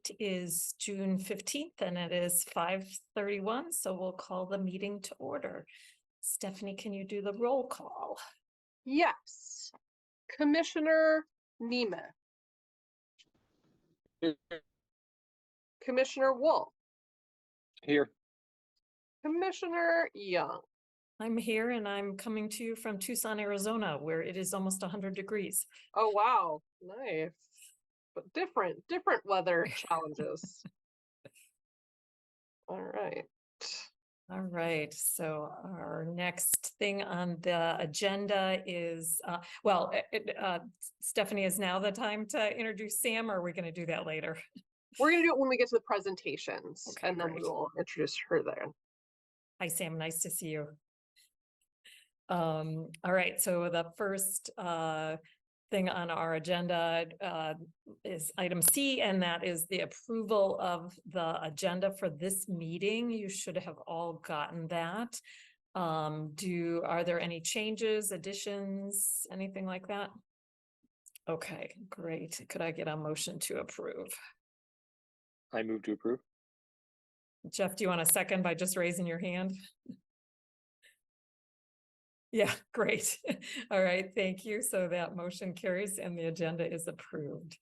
date is June 15th and it is 5:31, so we'll call the meeting to order. Stephanie, can you do the roll call? Yes. Commissioner Nemeth. Commissioner Wolf. Here. Commissioner Young. I'm here and I'm coming to you from Tucson, Arizona, where it is almost 100 degrees. Oh, wow. Nice. But different weather challenges. All right. All right, so our next thing on the agenda is, Stephanie, is now the time to introduce Sam, or are we going to do that later? We're going to do it when we get to the presentations, Okay, and then great. we will introduce her there. Hi, Sam, nice to see you. All right, so the first thing on our agenda is item C, and that is the approval of the agenda for this meeting. You should have all gotten that. Are there any changes, additions, anything like that? Okay, great. Could I get a motion to approve? I move to approve. Jeff, do you want a second by just raising your hand? Yeah, great. All right, thank you. So that motion carries and the agenda is approved.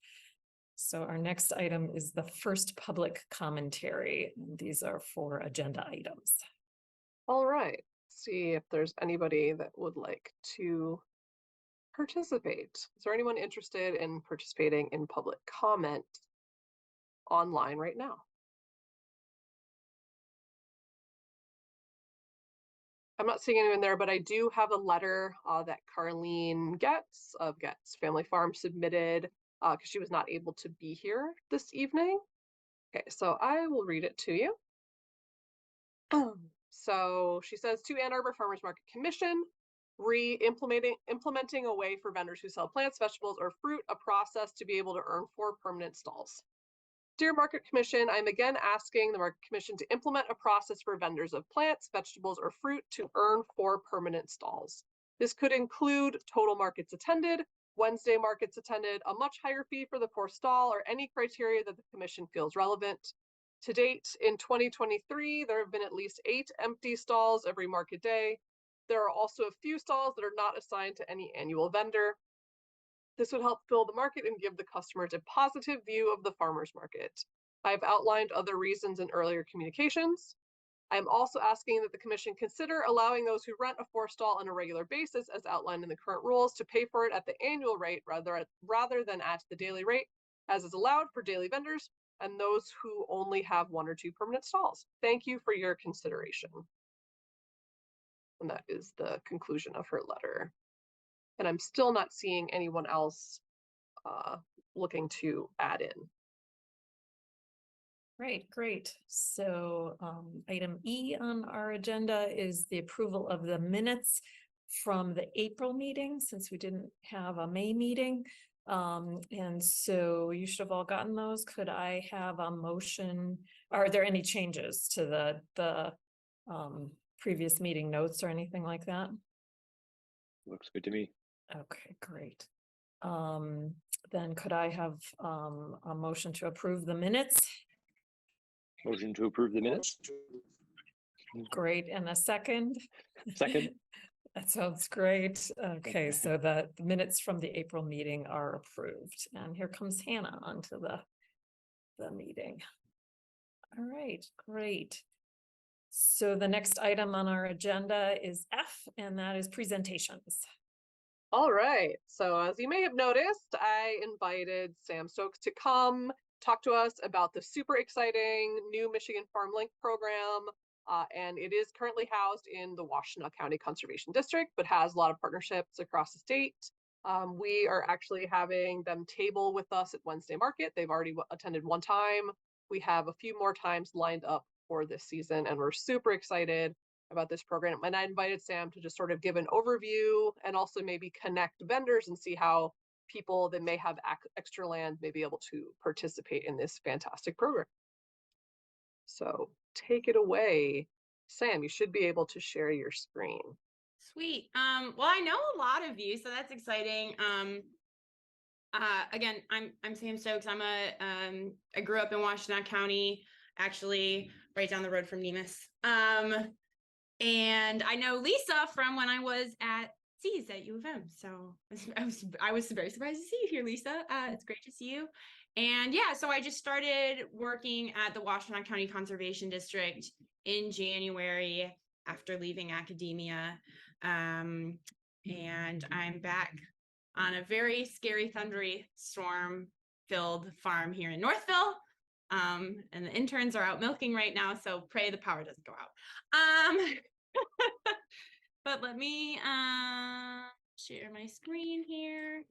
So our next item is the first public commentary. These are for agenda items. All right. See if there's anybody that would like to participate. Is there anyone interested in participating in public comment online right now? I'm not seeing anyone there, but I do have a letter that Carlene Getz of Getz Family Farm submitted because she was not able to be here this evening. Okay, so I will read it to you. So she says, to Ann Arbor Farmers Market Commission, implementing a way for vendors who sell plants, vegetables, or fruit, a process to be able to earn 4 permanent stalls. Dear Market Commission, I'm again asking the Market Commission to implement a process for vendors of plants, vegetables, or fruit to earn 4 permanent stalls. This could include total markets attended, Wednesday markets attended, a much higher fee for the 4th stall, or any criteria that the Commission feels relevant. To date, in 2023, there have been at least 8 empty stalls every market day. There are also a few stalls that are not assigned to any annual vendor. This would help fill the market and give the customers a positive view of the farmers market. I've outlined other reasons in earlier communications. I'm also asking that the Commission consider allowing those who rent a 4th stall on a regular basis, as outlined in the current rules, to pay for it at the annual rate rather than at the daily rate, as is allowed for daily vendors and those who only have 1 or 2 permanent stalls. Thank you for your consideration. And that is the conclusion of her letter. And I'm still not seeing anyone else looking to add in. Great. So item E on our agenda is the approval of the minutes from the April meeting, since we didn't have a May meeting. And so you should have all gotten those. Could I have a motion? Are there any changes to the previous meeting notes or anything like that? Looks good to me. Okay, great. Then could I have a motion to approve the minutes? Motion to approve the minutes. Great, and a second? Second. That sounds great. Okay, so the minutes from the April meeting are approved. And here comes Hannah onto the meeting. All right, great. So the next item on our agenda is F, and that is presentations. All right, so as you may have noticed, I invited Sam Stokes to come talk to us about the super exciting new Michigan Farm Link program. And it is currently housed in the Washtenaw County Conservation District, but has a lot of partnerships across the state. We are actually having them table with us at Wednesday Market. They've already attended 1 time. We have a few more times lined up for this season, and we're super excited about this program. And I invited Sam to just sort of give an overview and also maybe connect vendors and see how people that may have extra land may be able to participate in this fantastic program. So take it away. Sam, you should be able to share your screen. Sweet. Well, I know a lot of you, so that's exciting. Again, I'm Sam Stokes. I grew up in Washtenaw County, actually right down the road from Nemus. And I know Lisa from when I was at C's at U of M. So I was very surprised to see you here, Lisa. It's great to see you. And yeah, so I just started working at the Washtenaw County Conservation District in January after leaving academia. And I'm back on a very scary, thundery, storm-filled farm here in Northville. And the interns are out milking right now, so pray the power doesn't go out. But let me share my screen here.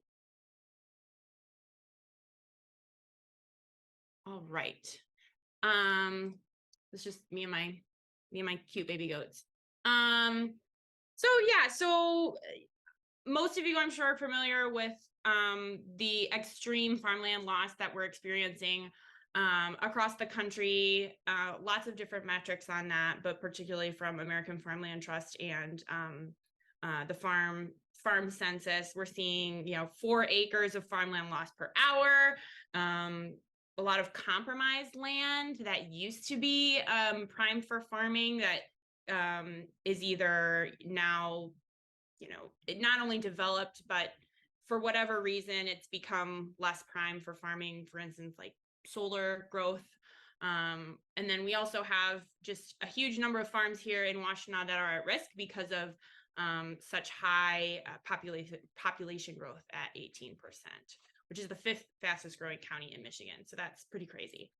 All right. It's just me and my cute baby goats. So most of you, I'm sure, are familiar with the extreme farmland loss that we're experiencing across the country. Lots of different metrics on that, but particularly from American Farmland Trust and the farm census. We're seeing 4 acres of farmland loss per hour. A lot of compromised land that used to be primed for farming that is either now not only developed, but for whatever reason, it's become less prime for farming, for instance, like solar growth. And then we also have just a huge number of farms here in Washtenaw that are at risk because of such high population growth at 18%, which is the 5th fastest growing county in Michigan. So that's pretty crazy.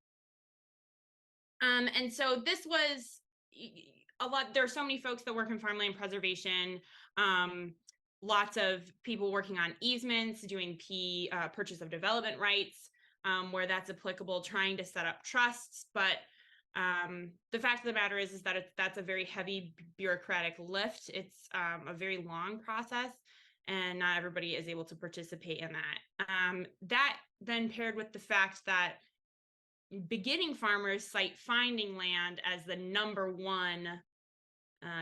And so this was a lot. There are so many folks that work in farmland preservation. Lots of people working on easements, doing purchase of development rights, where that's applicable, trying to set up trusts. But the fact of the matter is that that's a very heavy bureaucratic lift. It's a very long process, and not everybody is able to participate in that. That then paired with the fact that beginning farmers cite finding land as the #1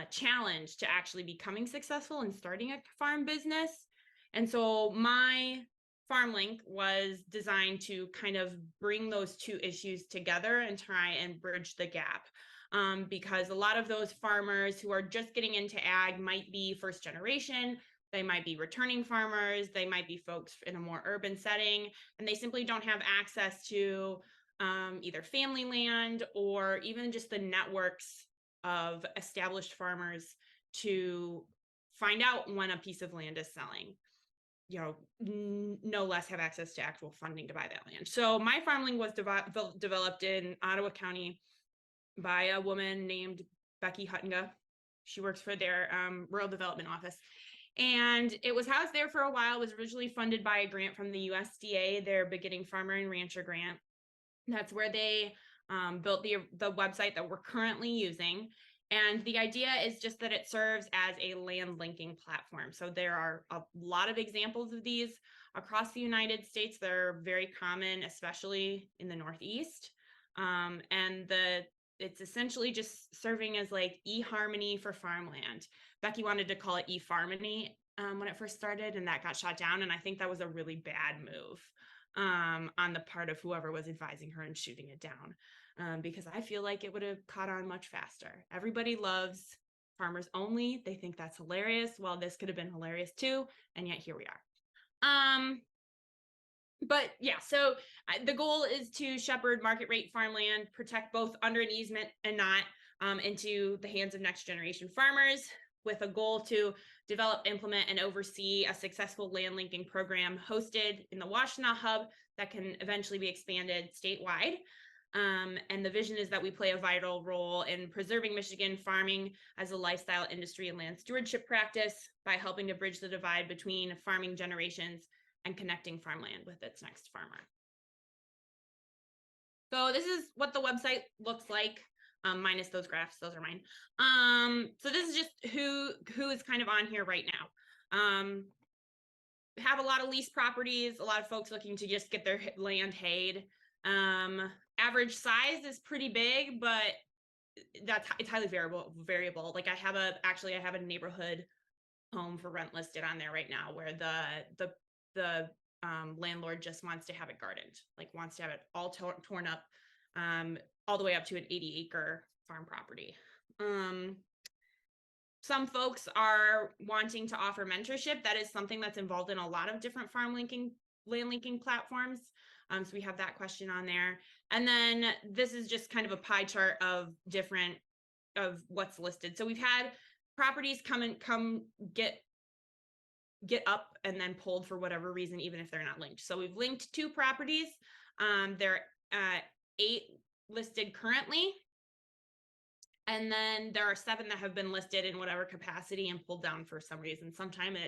challenge to actually becoming successful and starting a farm business. And so my farm link was designed to kind of bring those two issues together and try and bridge the gap. Because a lot of those farmers who are just getting into ag might be first generation, they might be returning farmers, they might be folks in a more urban setting, and they simply don't have access to either family land or even just the networks of established farmers to find out when a piece of land is selling. No less have access to actual funding to buy that land. So my farmland was developed in Ottawa County by a woman named Becky Huttinga. She works for their rural development office. And it was housed there for a while. It was originally funded by a grant from the USDA, their Beginning Farmer and Rancher grant. That's where they built the website that we're currently using. And the idea is just that it serves as a land linking platform. So there are a lot of examples of these across the United States. They're very common, especially in the Northeast. And it's essentially just serving as like eHarmony for farmland. Becky wanted to call it eFarmony when it first started, and that got shot down. And I think that was a really bad move on the part of whoever was advising her and shooting it down. Because I feel like it would have caught on much faster. Everybody loves farmers only. They think that's hilarious. Well, this could have been hilarious too, and yet here we are. But yeah, so the goal is to shepherd market rate farmland, protect both under an easement and not into the hands of next generation farmers, with a goal to develop, implement, and oversee a successful land linking program hosted in the Washtenaw Hub that can eventually be expanded statewide. And the vision is that we play a vital role in preserving Michigan farming as a lifestyle industry and land stewardship practice by helping to bridge the divide between farming generations and connecting farmland with its next farmer. So this is what the website looks like, minus those graphs, those are mine. So this is just who is kind of on here right now. Have a lot of lease properties, a lot of folks looking to just get their land hayed. Average size is pretty big, but it's highly variable. Like I have a neighborhood home for rent listed on there right now, where the landlord just wants to have it gardened, like wants to have it all torn up, all the way up to an 80-acre farm property. Some folks are wanting to offer mentorship. That is something that's involved in a lot of different land linking platforms. So we have that question on there. And then this is just kind of a pie chart of what's listed. So we've had properties come get up and then pulled for whatever reason, even if they're not linked. So we've linked 2 properties. There are 8 listed currently. And then there are 7 that have been listed in whatever capacity and pulled down for some reason. Sometimes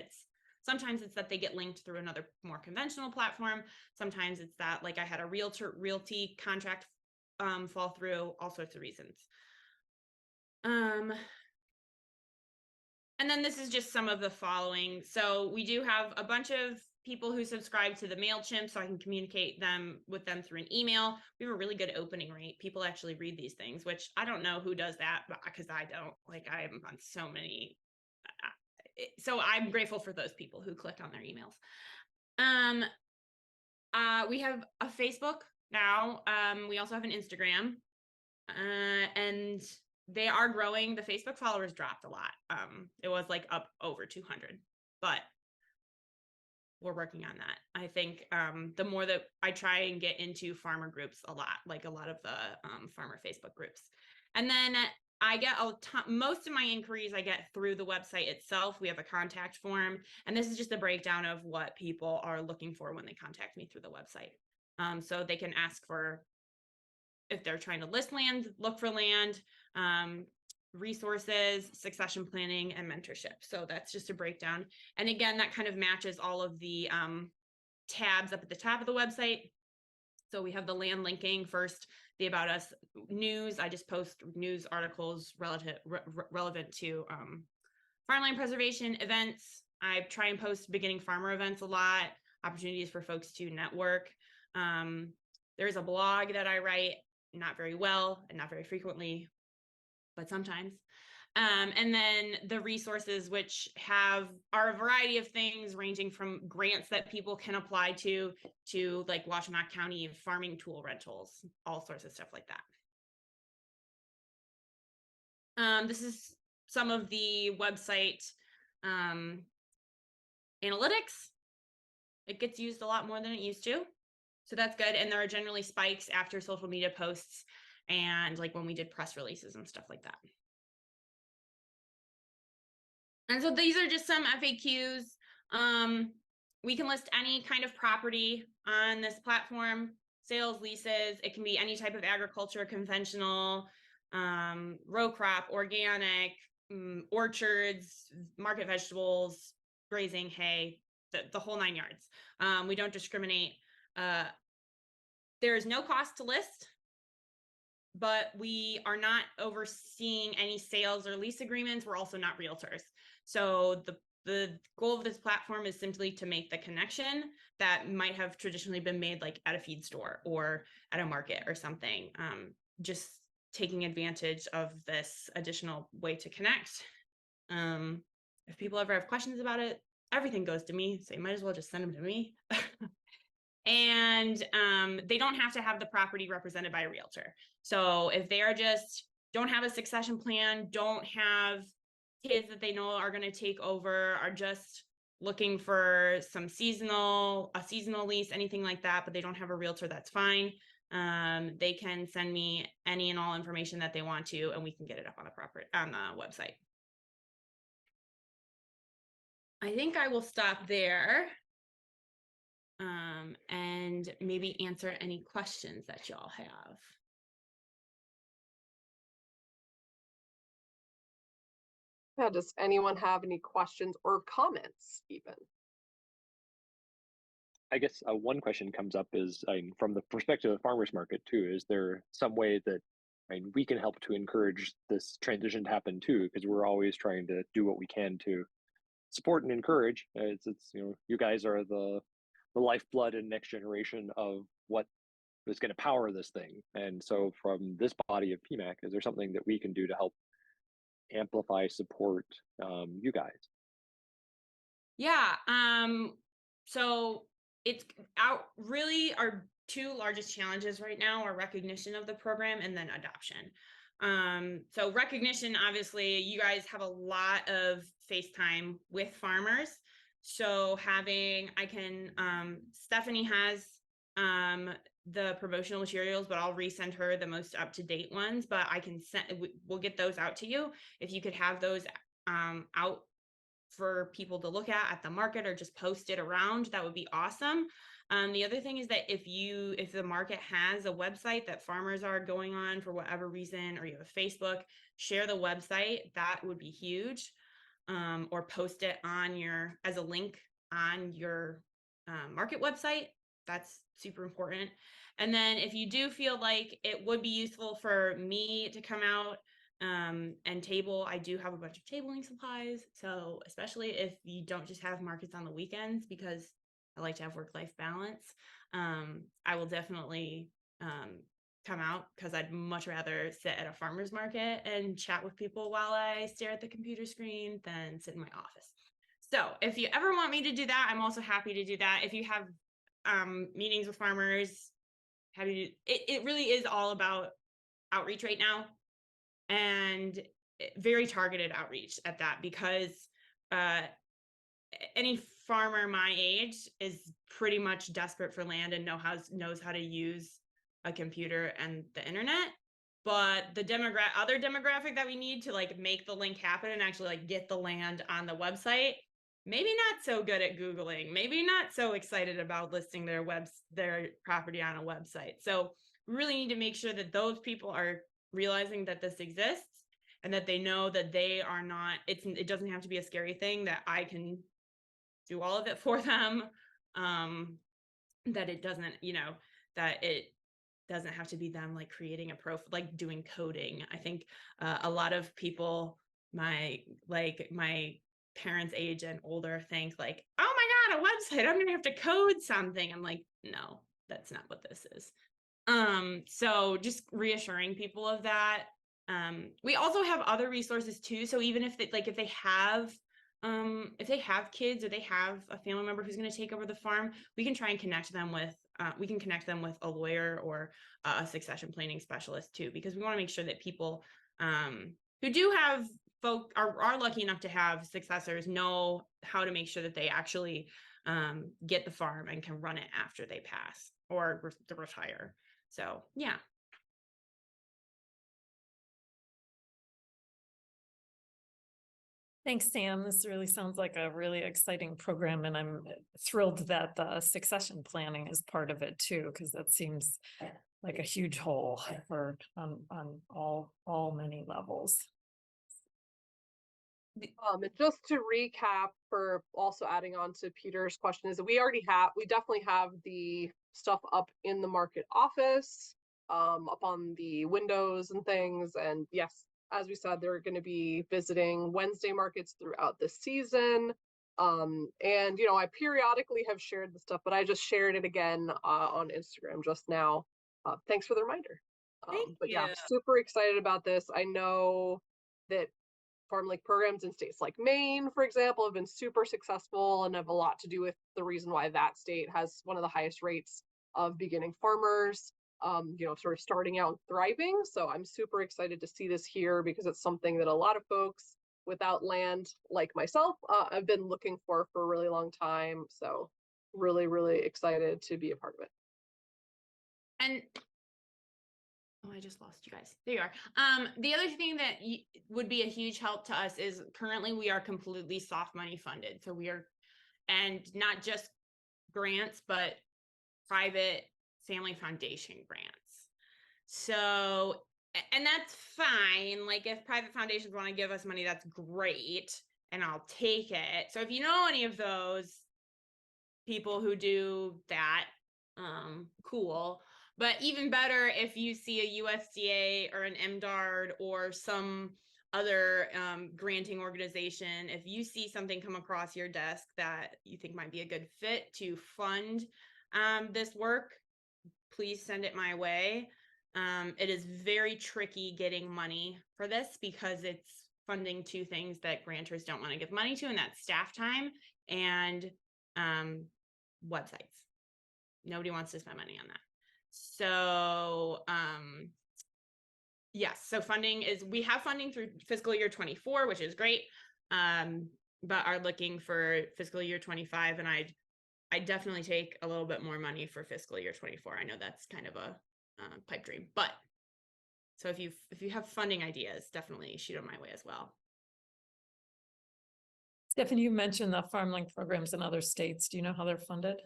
it's that they get linked through another more conventional platform. Sometimes it's that, like, I had a realty contract fall through, all sorts of reasons. And then this is just some of the following. So we do have a bunch of people who subscribe to the MailChimp, so I can communicate with them through an email. We have a really good opening rate. People actually read these things, which I don't know who does that, because I don't. Like, I am on so many. So I'm grateful for those people who click on their emails. We have a Facebook now. We also have an Instagram, and they are growing. The Facebook followers dropped a lot. It was like up over 200, but we're working on that. I think the more that I try and get into farmer groups a lot, like a lot of the farmer Facebook groups. And then I get most of my inquiries I get through the website itself. We have a contact form, and this is just a breakdown of what people are looking for when they contact me through the website. So they can ask for, if they're trying to list land, look for land, resources, succession planning, and mentorship. So that's just a breakdown. And again, that kind of matches all of the tabs up at the top of the website. So we have the land linking first, the About Us news. I just post news articles relevant to farmland preservation events. I try and post beginning farmer events a lot, opportunities for folks to network. There's a blog that I write, not very well and not very frequently, but sometimes. And then the resources, which are a variety of things, ranging from grants that people can apply to like Washtenaw County farming tool rentals, all sorts of stuff like that. This is some of the website analytics. It gets used a lot more than it used to, so that's good. And there are generally spikes after social media posts and like when we did press releases and stuff like that. And so these are just some FAQs. We can list any kind of property on this platform, sales, leases. It can be any type of agriculture, conventional, row crop, organic, orchards, market vegetables, grazing, hay, the whole 9 yards. We don't discriminate. There is no cost to list, but we are not overseeing any sales or lease agreements. We're also not realtors. So the goal of this platform is simply to make the connection that might have traditionally been made like at a feed store or at a market or something. Just taking advantage of this additional way to connect. If people ever have questions about it, everything goes to me, so you might as well just send them to me. And they don't have to have the property represented by a realtor. So if they are don't have a succession plan, don't have kids that they know are going to take over, are just looking for a seasonal lease, anything like that, but they don't have a realtor, that's fine. They can send me any and all information that they want to, and we can get it up on the website. I think I will stop there. And maybe answer any questions that y'all have. Yeah, does anyone have any questions or comments even? I guess one question comes up is, from the perspective of the farmers market too, is there some way that we can help to encourage this transition to happen too? Because we're always trying to do what we can to support and encourage. It's you guys are the lifeblood and next generation of what is going to power this thing. And so from this body of PMAC, is there something that we can do to help amplify, support you guys? Yeah. So it's out really our two largest challenges right now are recognition of the program and then adoption. So recognition, obviously, you guys have a lot of FaceTime with farmers. So Stephanie has the promotional materials, but I'll resend her the most up-to-date ones, but we'll get those out to you. If you could have those out for people to look at the market or just post it around, that would be awesome. The other thing is that if the market has a website that farmers are going on for whatever reason, or you have a Facebook, share the website. That would be huge. Or post it as a link on your market website. That's super important. And then if you do feel like it would be useful for me to come out and table, I do have a bunch of tabling supplies. So especially if you don't just have markets on the weekends, because I like to have work-life balance, I will definitely come out, because I'd much rather sit at a farmer's market and chat with people while I stare at the computer screen than sit in my office. So if you ever want me to do that, I'm also happy to do that. If you have meetings with farmers, it really is all about outreach right now, and very targeted outreach at that, because any farmer my age is pretty much desperate for land and knows how to use a computer and the internet. But the other demographic that we need to like make the link happen and actually like get the land on the website, maybe not so good at Googling, maybe not so excited about listing their property on a website. So we really need to make sure that those people are realizing that this exists, and that they know that they are not, it doesn't have to be a scary thing, that I can do all of it for them. That it doesn't, that it doesn't have to be them like creating a profile, like doing coding. I think a lot of people, my parents' age and older, think like, oh my God, a website, I'm gonna have to code something. I'm like, no, that's not what this is. So just reassuring people of that. We also have other resources too. So even if they have kids, or they have a family member who's going to take over the farm, we can try and connect them with a lawyer or a succession planning specialist too, because we want to make sure that people who do have are lucky enough to have successors know how to make sure that they actually get the farm and can run it after they pass or retire. So yeah. Thanks, Sam. This really sounds like a really exciting program, and I'm thrilled that the succession planning is part of it too, because that seems like a huge hole on all many levels. And just to recap, for also adding on to Peter's question, is that we definitely have the stuff up in the market office, up on the windows and things. And yes, as we said, they're going to be visiting Wednesday markets throughout the season. And I periodically have shared the stuff, but I just shared it again on Instagram just now. Thanks for the reminder. But yeah, super excited about this. I know that Farm Link programs in states like Maine, for example, have been super successful and have a lot to do with the reason why that state has one of the highest rates of beginning farmers, sort of starting out and thriving. So I'm super excited to see this here, because it's something that a lot of folks without land like myself have been looking for a really long time. So really, really excited to be a part of it. And I just lost you guys. There you are. The other thing that would be a huge help to us is currently we are completely soft money funded. So and not just grants, but private family foundation grants. So, and that's fine. Like if private foundations want to give us money, that's great, and I'll take it. So if you know any of those people who do that, cool. But even better, if you see a USDA or an MDARD or some other granting organization, if you see something come across your desk that you think might be a good fit to fund this work, please send it my way. It is very tricky getting money for this, because it's funding two things that grantors don't want to give money to, and that's staff time and websites. Nobody wants to spend money on that. So, yes, so funding is, we have funding through fiscal year 24, which is great. But are looking for fiscal year 25, and I definitely take a little bit more money for fiscal year 24. I know that's kind of a pipe dream, but so if you have funding ideas, definitely shoot them my way as well. Stephanie, you mentioned the FarmLink programs in other states. Do you know how they're funded?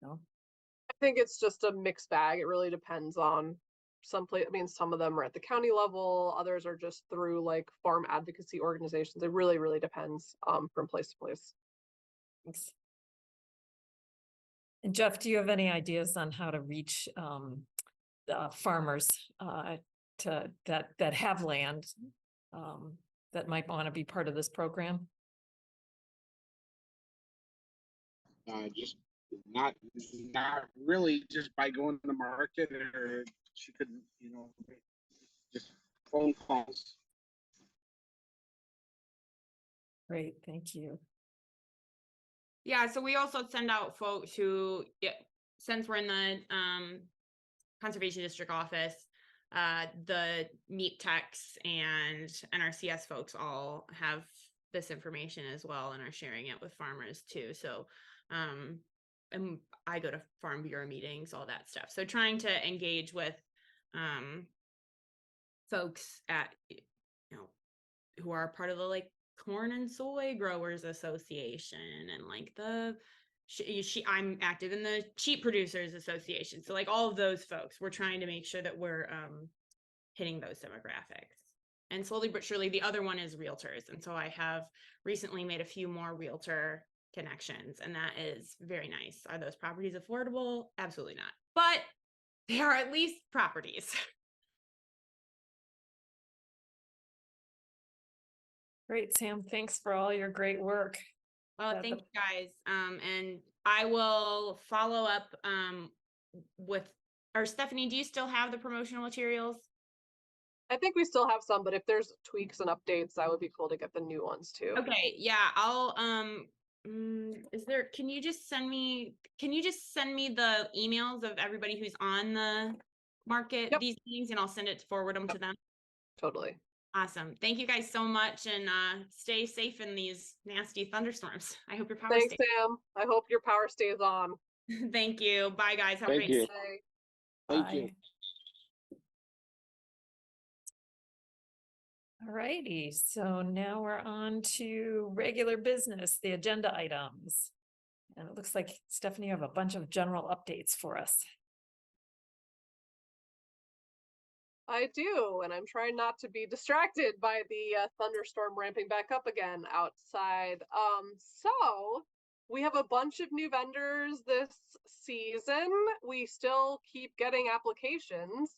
No. I think it's just a mixed bag. It really depends on some place. I mean, some of them are at the county level, others are just through like farm advocacy organizations. It really, really depends from place to place. Thanks. And Jeff, do you have any ideas on how to reach farmers to that have land that might want to be part of this program? Just not really, just by going to the market, or she could, just phone calls. Great, thank you. Yeah, so we also send out folks who, since we're in the conservation district office, the meat techs and NRCS folks all have this information as well and are sharing it with farmers too. So and I go to Farm Bureau meetings, all that stuff. So trying to engage with folks at, who are part of the like Corn and Soy Growers Association, and like the I'm active in the Sheep Producers Association. So like all of those folks, we're trying to make sure that we're hitting those demographics. And slowly but surely, the other one is realtors. And so I have recently made a few more realtor connections, and that is very nice. Are those properties affordable? Absolutely not. But they are at least properties. Great, Sam. Thanks for all your great work. Well, thank you guys. And I will follow up with, or Stephanie, do you still have the promotional materials? I think we still have some, but if there's tweaks and updates, that would be cool to get the new ones too. Okay, yeah, I'll can you just send me the emails of everybody who's on the market, Yep. these meetings, and I'll forward them to them. Totally. Awesome. Thank you guys so much, and stay safe in these nasty thunderstorms. I hope your power Thanks, stays. Sam. I hope your power stays on. Thank you. Bye guys. Have a Thank great you. day. Thank you. All righty, so now we're on to regular business, the agenda items. And it looks like, Stephanie, you have a bunch of general updates for us. I do, and I'm trying not to be distracted by the thunderstorm ramping back up again outside. So we have a bunch of new vendors this season. We still keep getting applications.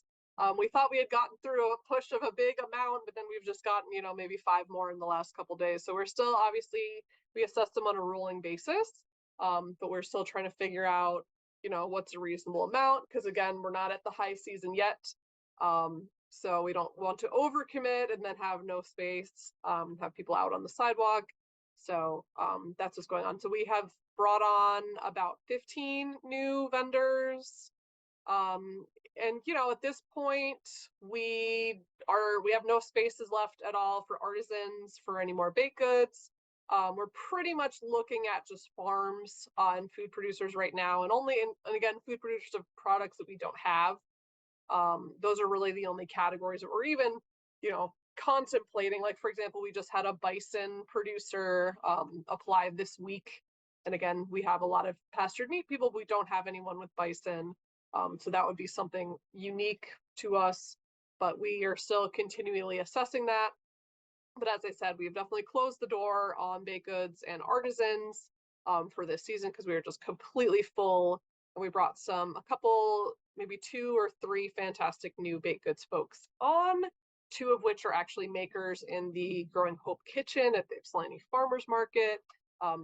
We thought we had gotten through a push of a big amount, but then we've just gotten, maybe 5 more in the last couple days. So we're still, obviously, we assess them on a rolling basis, but we're still trying to figure out, what's a reasonable amount, because again, we're not at the high season yet. So we don't want to overcommit and then have no space, have people out on the sidewalk. So that's what's going on. So we have brought on about 15 new vendors. And at this point, we have no spaces left at all for artisans for any more baked goods. We're pretty much looking at just farms and food producers right now, and again, food producers of products that we don't have. Those are really the only categories that we're even, contemplating. Like, for example, we just had a bison producer apply this week. And again, we have a lot of pastured meat people, but we don't have anyone with bison. So that would be something unique to us, but we are still continually assessing that. But as I said, we've definitely closed the door on baked goods and artisans for this season, because we were just completely full. And we brought a couple, maybe 2 or 3 fantastic new baked goods folks on, 2 of which are actually makers in the Growing Hope Kitchen at the Ypsilanti Farmers Market.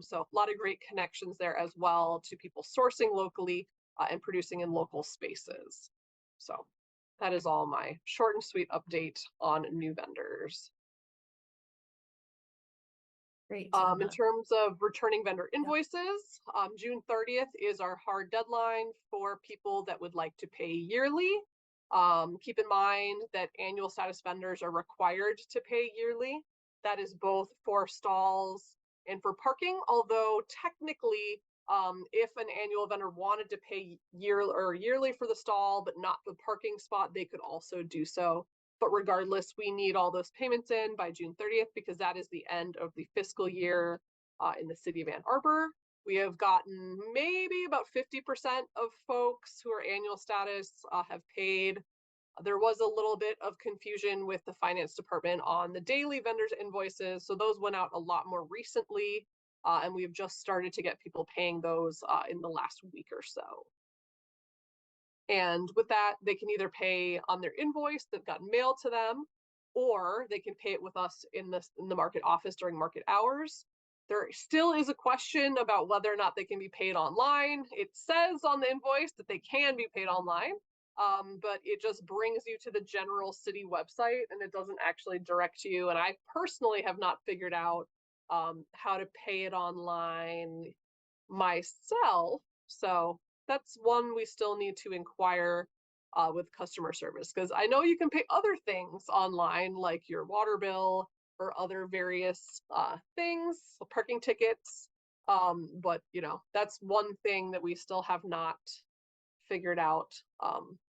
So a lot of great connections there as well to people sourcing locally and producing in local spaces. So that is all my short and sweet update on new vendors. Great. In terms of returning vendor invoices, June 30th is our hard deadline for people that would like to pay yearly. Keep in mind that annual status vendors are required to pay yearly. That is both for stalls and for parking, although technically, if an annual vendor wanted to pay yearly for the stall, but not the parking spot, they could also do so. But regardless, we need all those payments in by June 30th because that is the end of the fiscal year in the city of Ann Arbor. We have gotten maybe about 50% of folks who are annual status have paid. There was a little bit of confusion with the finance department on the daily vendors invoices. So those went out a lot more recently. And we've just started to get people paying those in the last week or so. And with that, they can either pay on their invoice that got mailed to them, or they can pay it with us in the market office during market hours. There still is a question about whether or not they can be paid online. It says on the invoice that they can be paid online, but it just brings you to the general city website and it doesn't actually direct you. And I personally have not figured out how to pay it online myself. So that's one we still need to inquire with customer service, because I know you can pay other things online, like your water bill or other various things, parking tickets. But you know, that's one thing that we still have not figured out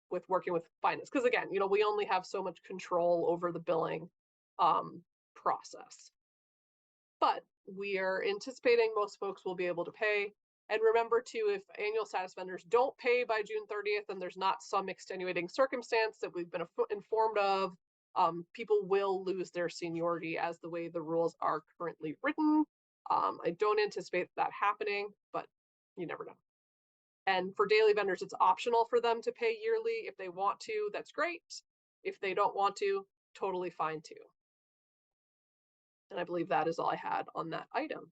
with working with finance, because again, you know, we only have so much control over the billing process. But we are anticipating most folks will be able to pay. And remember too, if annual status vendors don't pay by June 30th and there's not some extenuating circumstance that we've been informed of, people will lose their seniority as the way the rules are currently written. I don't anticipate that happening, but you never know. And for daily vendors, it's optional for them to pay yearly. If they want to, that's great. If they don't want to, totally fine too. And I believe that is all I had on that item.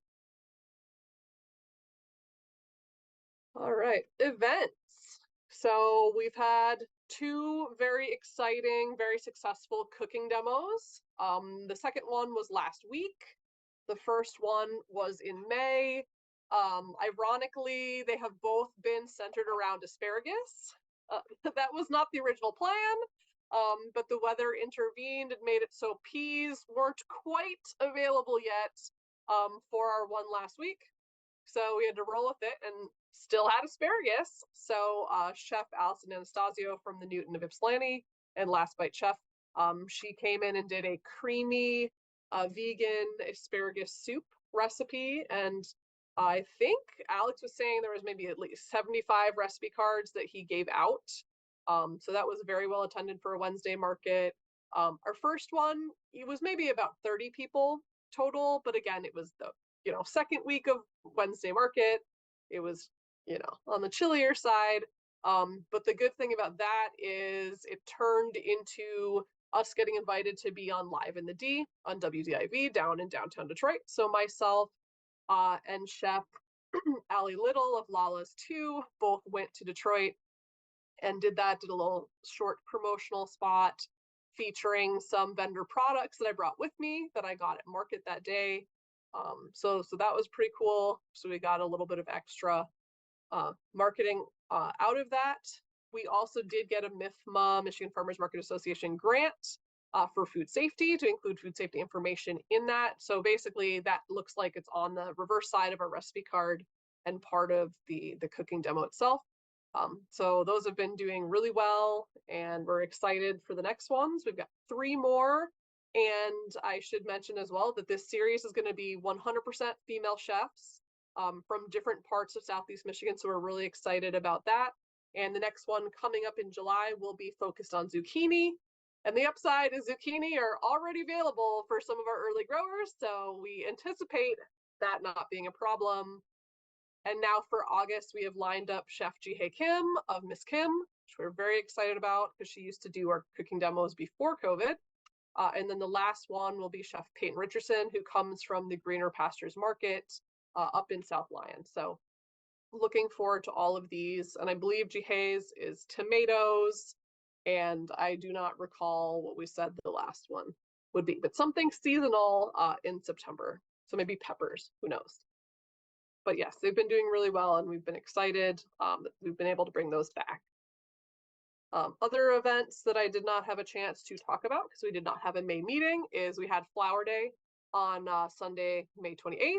All right, events. So we've had two very exciting, very successful cooking demos. The second one was last week. The first one was in May. Ironically, they have both been centered around asparagus. That was not the original plan, but the weather intervened and made it so peas weren't quite available yet for our one last week. So we had to roll with it and still had asparagus. So Chef Allison Anastasio from the Newton of Ypsilanti and Last Bite Chef, she came in and did a creamy vegan asparagus soup recipe. And I think Alex was saying there was maybe at least 75 recipe cards that he gave out. So that was very well attended for a Wednesday market. Our first one, it was maybe about 30 people total, but again, it was the second week of Wednesday market. It was, on the chillier side. But the good thing about that is it turned into us getting invited to be on Live in the D on WDIV down in downtown Detroit. So myself and Chef Allie Little of Lala's 2 both went to Detroit and did a little short promotional spot featuring some vendor products that I brought with me that I got at market that day. So that was pretty cool. So we got a little bit of extra marketing out of that. We also did get a MIFMA, Michigan Farmers Market Association grant for food safety, to include food safety information in that. So basically that looks like it's on the reverse side of our recipe card and part of the cooking demo itself. So those have been doing really well and we're excited for the next ones. We've got 3 more. And I should mention as well that this series is going to be 100% female chefs from different parts of Southeast Michigan. So we're really excited about that. And the next one coming up in July will be focused on zucchini. And the upside is zucchini are already available for some of our early growers. So we anticipate that not being a problem. And now for August, we have lined up Chef Ji-Hae Kim of Miss Kim, which we're very excited about because she used to do our cooking demos before COVID. And then the last one will be Chef Peyton Richardson, who comes from the Greener Pastures Market up in South Lyon. So looking forward to all of these. And I believe Ji-Hae's is tomatoes. And I do not recall what we said the last one would be, but something seasonal in September. So maybe peppers, who knows? But yes, they've been doing really well, and we've been excited that we've been able to bring those back. Other events that I did not have a chance to talk about because we did not have a May meeting is we had Flower Day on Sunday, May 28th.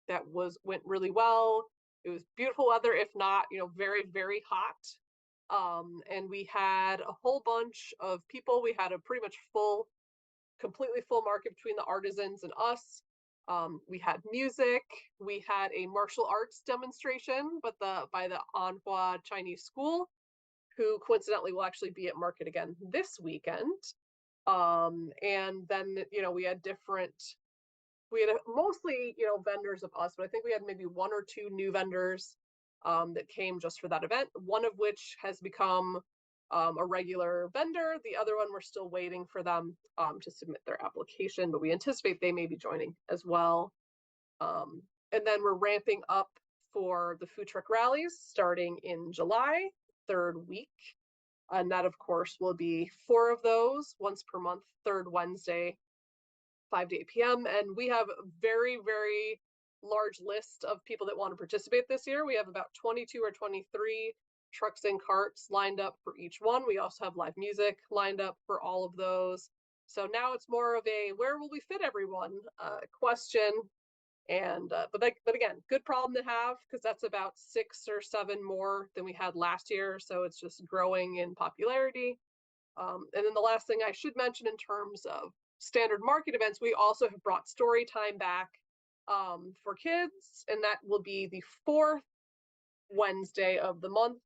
That went really well. It was beautiful weather, if not, very, very hot. And we had a whole bunch of people. We had a pretty much completely full market between the artisans and us. We had music. We had a martial arts demonstration, but by the Anhua Chinese School, who coincidentally will actually be at market again this weekend. And then, we had mostly, vendors of us, but I think we had maybe one or two new vendors that came just for that event, one of which has become a regular vendor. The other one, we're still waiting for them to submit their application, but we anticipate they may be joining as well. And then we're ramping up for the food truck rallies starting in July, 3rd week. And that, of course, will be 4 of those once per month, 3rd Wednesday, 5 to 8 p.m. And we have a very, very large list of people that want to participate this year. We have about 22 or 23 trucks and carts lined up for each one. We also have live music lined up for all of those. So now it's more of a where will we fit everyone question. And but again, good problem to have because that's about 6 or 7 more than we had last year. So it's just growing in popularity. And then the last thing I should mention in terms of standard market events, we also have brought story time back for kids, and that will be the 4th Wednesday of the month,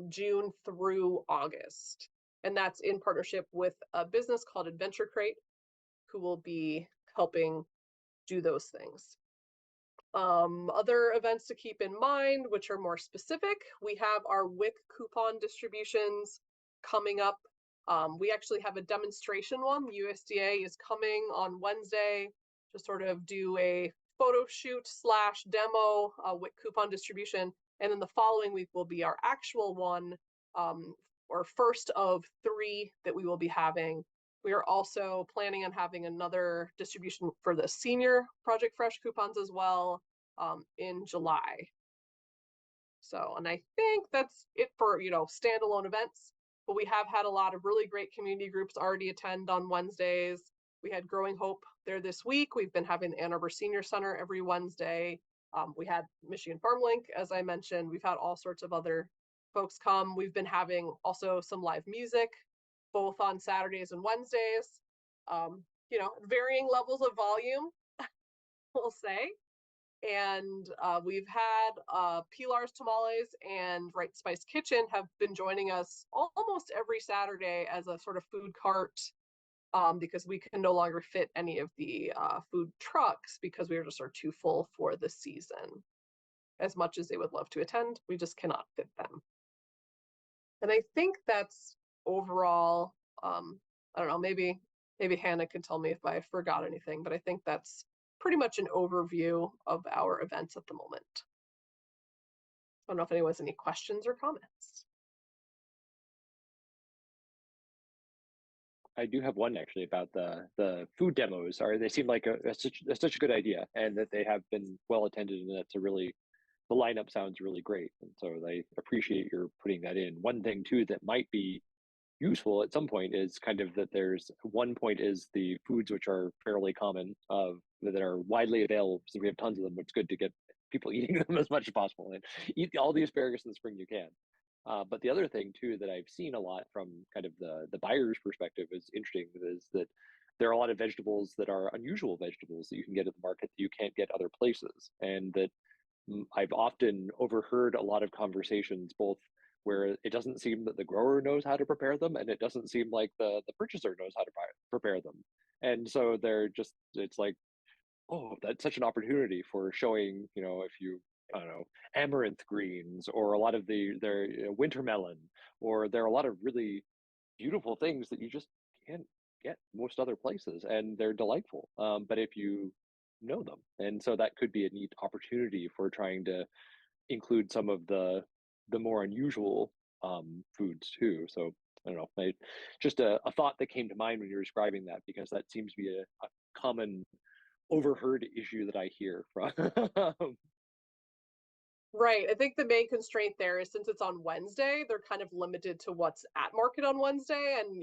June through August. And that's in partnership with a business called Adventure Crate, who will be helping do those things. Other events to keep in mind, which are more specific, we have our WIC coupon distributions coming up. We actually have a demonstration one. The USDA is coming on Wednesday to sort of do a photo shoot / demo WIC coupon distribution. And then the following week will be our actual one, or first of 3 that we will be having. We are also planning on having another distribution for the senior Project Fresh coupons as well in July. So, and I think that's it for, standalone events, but we have had a lot of really great community groups already attend on Wednesdays. We had Growing Hope there this week. We've been having the Ann Arbor Senior Center every Wednesday. We had Michigan Farm Link, as I mentioned. We've had all sorts of other folks come. We've been having also some live music, both on Saturdays and Wednesdays. Varying levels of volume, we'll say. And we've had Pilar's Tamales and Right Spice Kitchen have been joining us almost every Saturday as a sort of food cart because we can no longer fit any of the food trucks because we are too full for the season. As much as they would love to attend, we just cannot fit them. And I think that's overall, I don't know, maybe Hannah can tell me if I forgot anything, but I think that's pretty much an overview of our events at the moment. I don't know if anyone has any questions or comments. I do have one actually about the food demos. They seem like such a good idea, and that they have been well attended, and that's the lineup sounds really great, and so I appreciate your putting that in. One thing too that might be useful at some point is kind of that there's one point is the foods which are fairly common that are widely available, so we have tons of them. It's good to get people eating them as much as possible and eat all the asparagus in the spring you can. But the other thing too that I've seen a lot from kind of the buyer's perspective is interesting is that there are a lot of vegetables that are unusual vegetables that you can get at the market that you can't get other places, and that I've often overheard a lot of conversations both where it doesn't seem that the grower knows how to prepare them, and it doesn't seem like the purchaser knows how to prepare them. And so it's like, oh, that's such an opportunity for showing, if you, I don't know, amaranth greens, or a lot of their winter melon, or there are a lot of really beautiful things that you just can't get most other places, and they're delightful. But if you know them, and so that could be a neat opportunity for trying to include some of the more unusual foods too. So I don't know, just a thought that came to mind when you're describing that, because that seems to be a common overheard issue that I hear from. Right. I think the main constraint there is since it's on Wednesday, they're kind of limited to what's at market on Wednesday. And,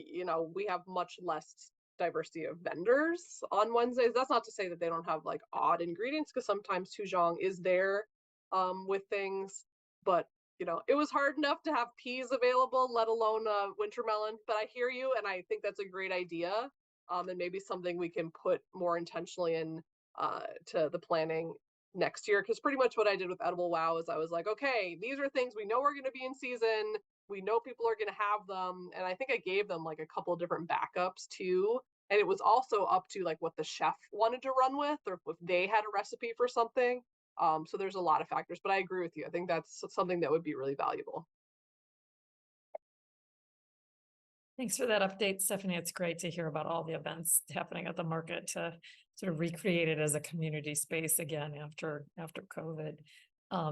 we have much less diversity of vendors on Wednesdays. That's not to say that they don't have like odd ingredients, because sometimes Tuzhong is there with things. But, it was hard enough to have peas available, let alone winter melon. But I hear you, and I think that's a great idea. And maybe something we can put more intentionally in to the planning next year, because pretty much what I did with Edible Wow is I was like, okay, these are things we know are going to be in season. We know people are going to have them. And I think I gave them like a couple of different backups too. And it was also up to like what the chef wanted to run with, or if they had a recipe for something. So there's a lot of factors, but I agree with you. I think that's something that would be really valuable. Thanks for that update, Stephanie. It's great to hear about all the events happening at the market to sort of recreate it as a community space again after COVID.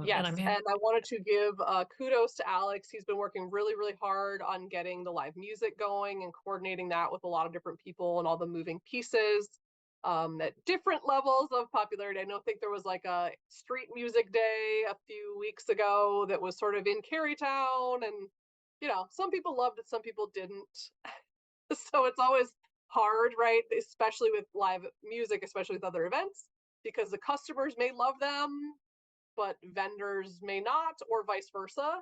Yes, and and I wanted to give kudos to Alex. He's been working really, really hard on getting the live music going and coordinating that with a lot of different people and all the moving pieces at different levels of popularity. I think there was like a street music day a few weeks ago that was sort of in Carytown, and some people loved it, some people didn't. So it's always hard, right? Especially with live music, especially with other events, because the customers may love them, but vendors may not, or vice versa.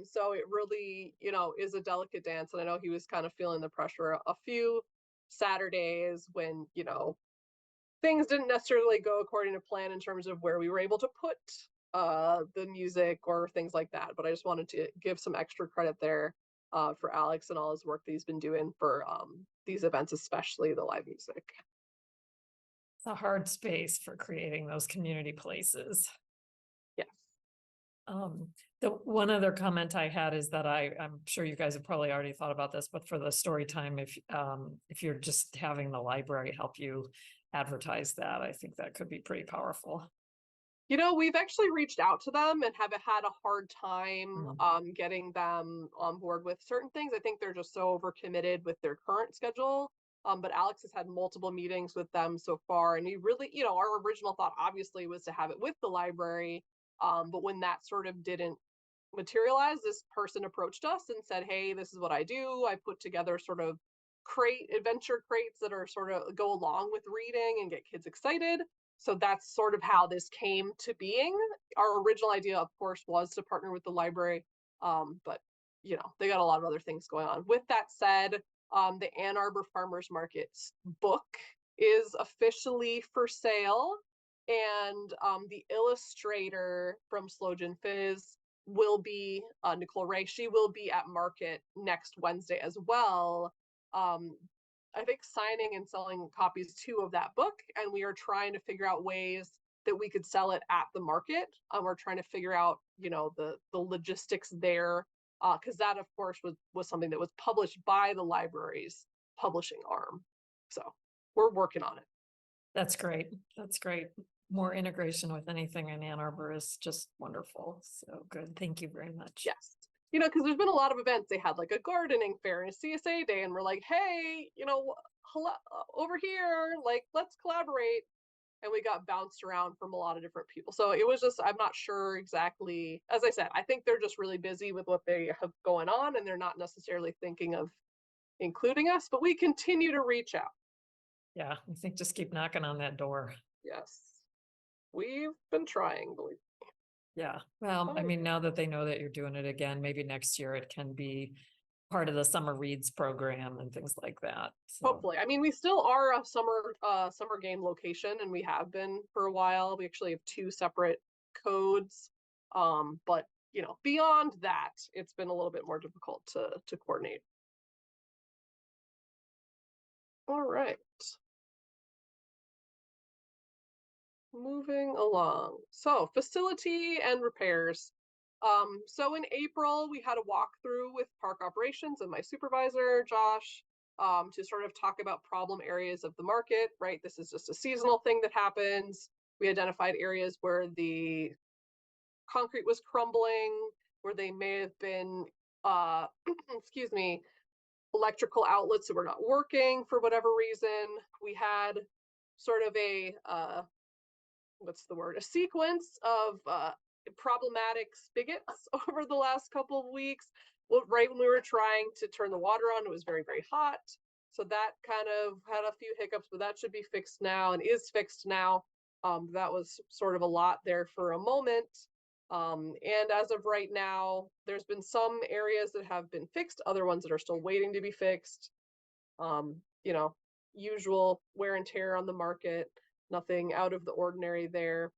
So it really, is a delicate dance. And I know he was kind of feeling the pressure a few Saturdays when, things didn't necessarily go according to plan in terms of where we were able to put the music or things like that. But I just wanted to give some extra credit there for Alex and all his work that he's been doing for these events, especially the live music. it's a hard space for creating those community places. Yes. The one other comment I had is that I'm sure you guys have probably already thought about this, but for the story time, if you're just having the library help you advertise that, I think that could be pretty powerful. We've actually reached out to them and have had a hard time getting them on board with certain things. I think they're just so overcommitted with their current schedule. But Alex has had multiple meetings with them so far. And he really, our original thought obviously was to have it with the library. But when that sort of didn't materialize, this person approached us and said, hey, this is what I do. I put together sort of adventure crates that are sort of go along with reading and get kids excited. So that's sort of how this came to being. Our original idea, of course, was to partner with the library. But, they got a lot of other things going on. With that said, the Ann Arbor Farmers Market's book is officially for sale. And the illustrator from Slow Gin Fizz will be Nicole Ray. She will be at market next Wednesday as well. I think signing and selling copies too of that book, and we are trying to figure out ways that we could sell it at the market. We're trying to figure out, the logistics there, because that, of course, was something that was published by the library's publishing arm. So we're working on it. That's great. That's great. More integration with anything in Ann Arbor is just wonderful. So good. Thank you very much. Yes. Because there's been a lot of events. They had like a gardening fair and a CSA day, and we're like, hey, hello, over here, like, let's collaborate. And we got bounced around from a lot of different people. So it was just, I'm not sure exactly. As I said, I think they're just really busy with what they have going on, and they're not necessarily thinking of including us, but we continue to reach out. Yeah, I think just keep knocking on that door. Yes. We've been trying, believe me. Yeah, well, I mean, now that they know that you're doing it again, maybe next year it can be part of the summer reads program and things like that. So. Hopefully. I mean, we still are a summer game location, and we have been for a while. We actually have 2 separate codes. But beyond that, it's been a little bit more difficult to coordinate. All right. Moving along. So facility and repairs. So in April, we had a walkthrough with park operations and my supervisor, Josh, to sort of talk about problem areas of the market, right? This is just a seasonal thing that happens. We identified areas where the concrete was crumbling, where they may have been, excuse me, electrical outlets that were not working for whatever reason. We had sort of a what's the word? A sequence of problematic spigots over the last couple of weeks. Well, right when we were trying to turn the water on, it was very, very hot. So that kind of had a few hiccups, but that should be fixed now and is fixed now. That was sort of a lot there for a moment. And as of right now, there's been some areas that have been fixed, other ones that are still waiting to be fixed. You know, usual wear and tear on the market, nothing out of the ordinary there.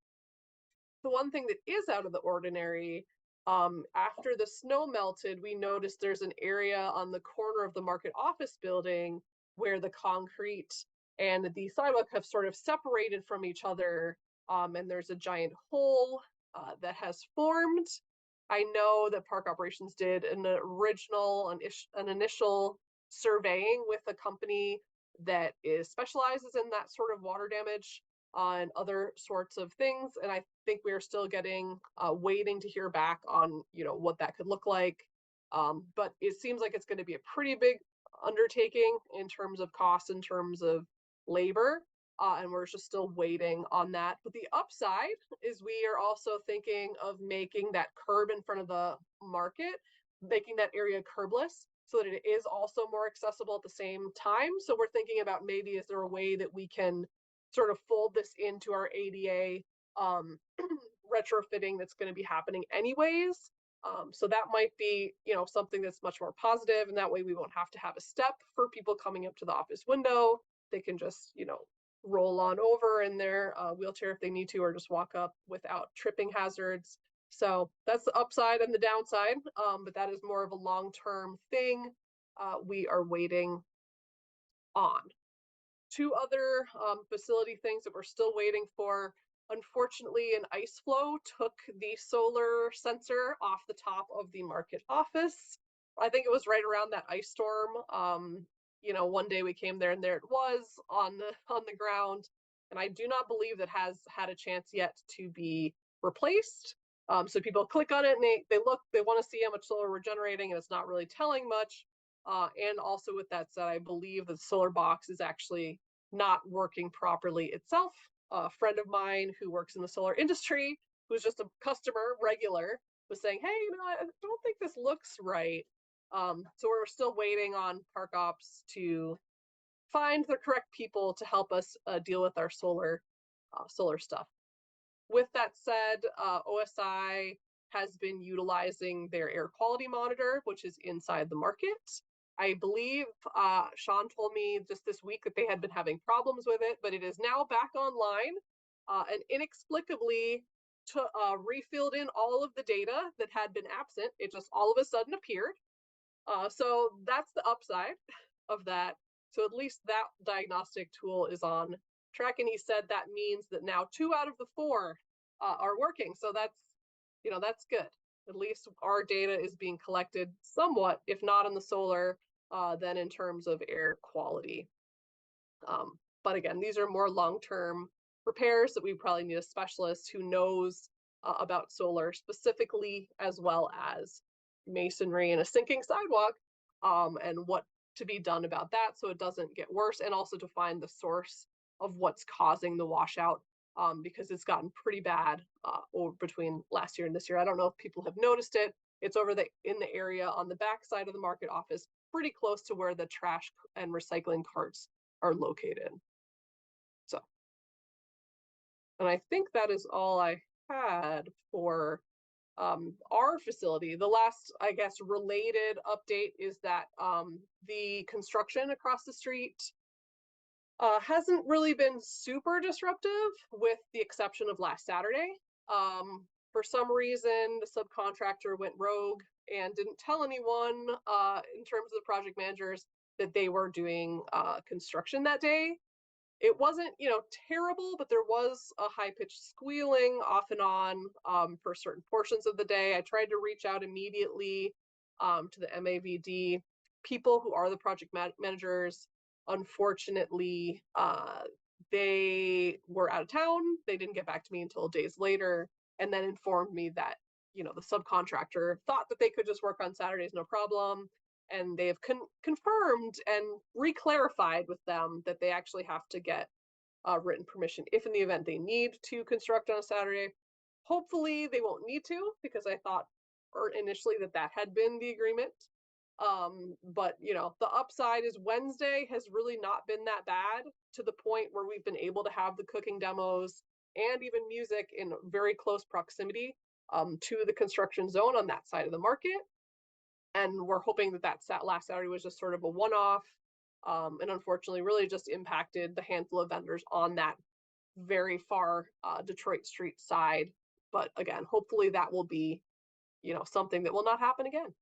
The one thing that is out of the ordinary, after the snow melted, we noticed there's an area on the corner of the market office building where the concrete and the sidewalk have sort of separated from each other. And there's a giant hole that has formed. I know that Park Operations did an initial surveying with a company that specializes in that sort of water damage and other sorts of things. And I think we are still waiting to hear back on, what that could look like. But it seems like it's going to be a pretty big undertaking in terms of cost, in terms of labor. And we're just still waiting on that. But the upside is we are also thinking of making that curb in front of the market, making that area curbless so that it is also more accessible at the same time. So we're thinking about maybe is there a way that we can sort of fold this into our ADA retrofitting that's going to be happening anyways. So that might be, something that's much more positive, and that way we won't have to have a step for people coming up to the office window. They can just, roll on over in their wheelchair if they need to, or just walk up without tripping hazards. So that's the upside and the downside, but that is more of a long-term thing we are waiting on. Two other facility things that we're still waiting for. Unfortunately, an ice flow took the solar sensor off the top of the market office. I think it was right around that ice storm. One day we came there and there it was on the ground. And I do not believe that has had a chance yet to be replaced. So people click on it and they look, they want to see how much solar we're generating, and it's not really telling much. And also with that said, I believe the solar box is actually not working properly itself. A friend of mine who works in the solar industry, who's just a customer regular, was saying, hey, I don't think this looks right. So we're still waiting on Park Ops to find the correct people to help us deal with our solar stuff. With that said, OSI has been utilizing their air quality monitor, which is inside the market. I believe Sean told me just this week that they had been having problems with it, but it is now back online and inexplicably refilled in all of the data that had been absent. It just all of a sudden appeared. So that's the upside of that. So at least that diagnostic tool is on track. And he said that means that now 2 out of the 4 are working. So that's, that's good. At least our data is being collected somewhat, if not in the solar, then in terms of air quality. But again, these are more long-term repairs that we probably need a specialist who knows about solar specifically, as well as masonry and a sinking sidewalk, and what to be done about that so it doesn't get worse, and also to find the source of what's causing the washout, because it's gotten pretty bad over between last year and this year. I don't know if people have noticed it. It's over in the area on the back side of the market office, pretty close to where the trash and recycling carts are located. So, and I think that is all I had for our facility. The last, I guess, related update is that the construction across the street hasn't really been super disruptive, with the exception of last Saturday. For some reason, the subcontractor went rogue and didn't tell anyone in terms of the project managers that they were doing construction that day. It wasn't, terrible, but there was a high-pitched squealing off and on for certain portions of the day. I tried to reach out immediately to the MAVD people who are the project managers. Unfortunately, they were out of town. They didn't get back to me until days later, and then informed me that, the subcontractor thought that they could just work on Saturdays, no problem. And they have confirmed and re-clarified with them that they actually have to get written permission if in the event they need to construct on a Saturday. Hopefully they won't need to, because I thought initially that had been the agreement. But you know, the upside is Wednesday has really not been that bad, to the point where we've been able to have the cooking demos and even music in very close proximity to the construction zone on that side of the market. And we're hoping that last Saturday was just sort of a one-off, and unfortunately really just impacted the handful of vendors on that very far Detroit Street side. But again, hopefully that will be, you know, something that will not happen again.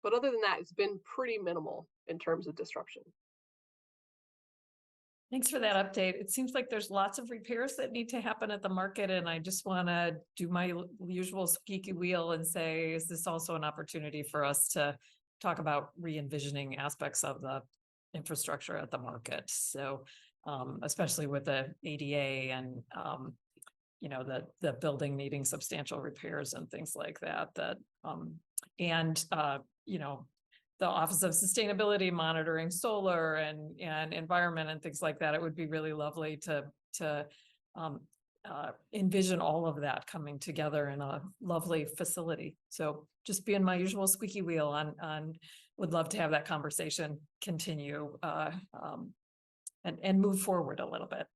But other than that, it's been pretty minimal in terms of disruption. Thanks for that update. It seems like there's lots of repairs that need to happen at the market, and I just want to do my usual squeaky wheel and say, is this also an opportunity for us to talk about re-envisioning aspects of the infrastructure at the market? So especially with the ADA and you know, the building needing substantial repairs and things like that, you know, the Office of Sustainability monitoring solar and environment and things like that. It would be really lovely to envision all of that coming together in a lovely facility. So just being my usual squeaky wheel on would love to have that conversation continue and move forward a little bit.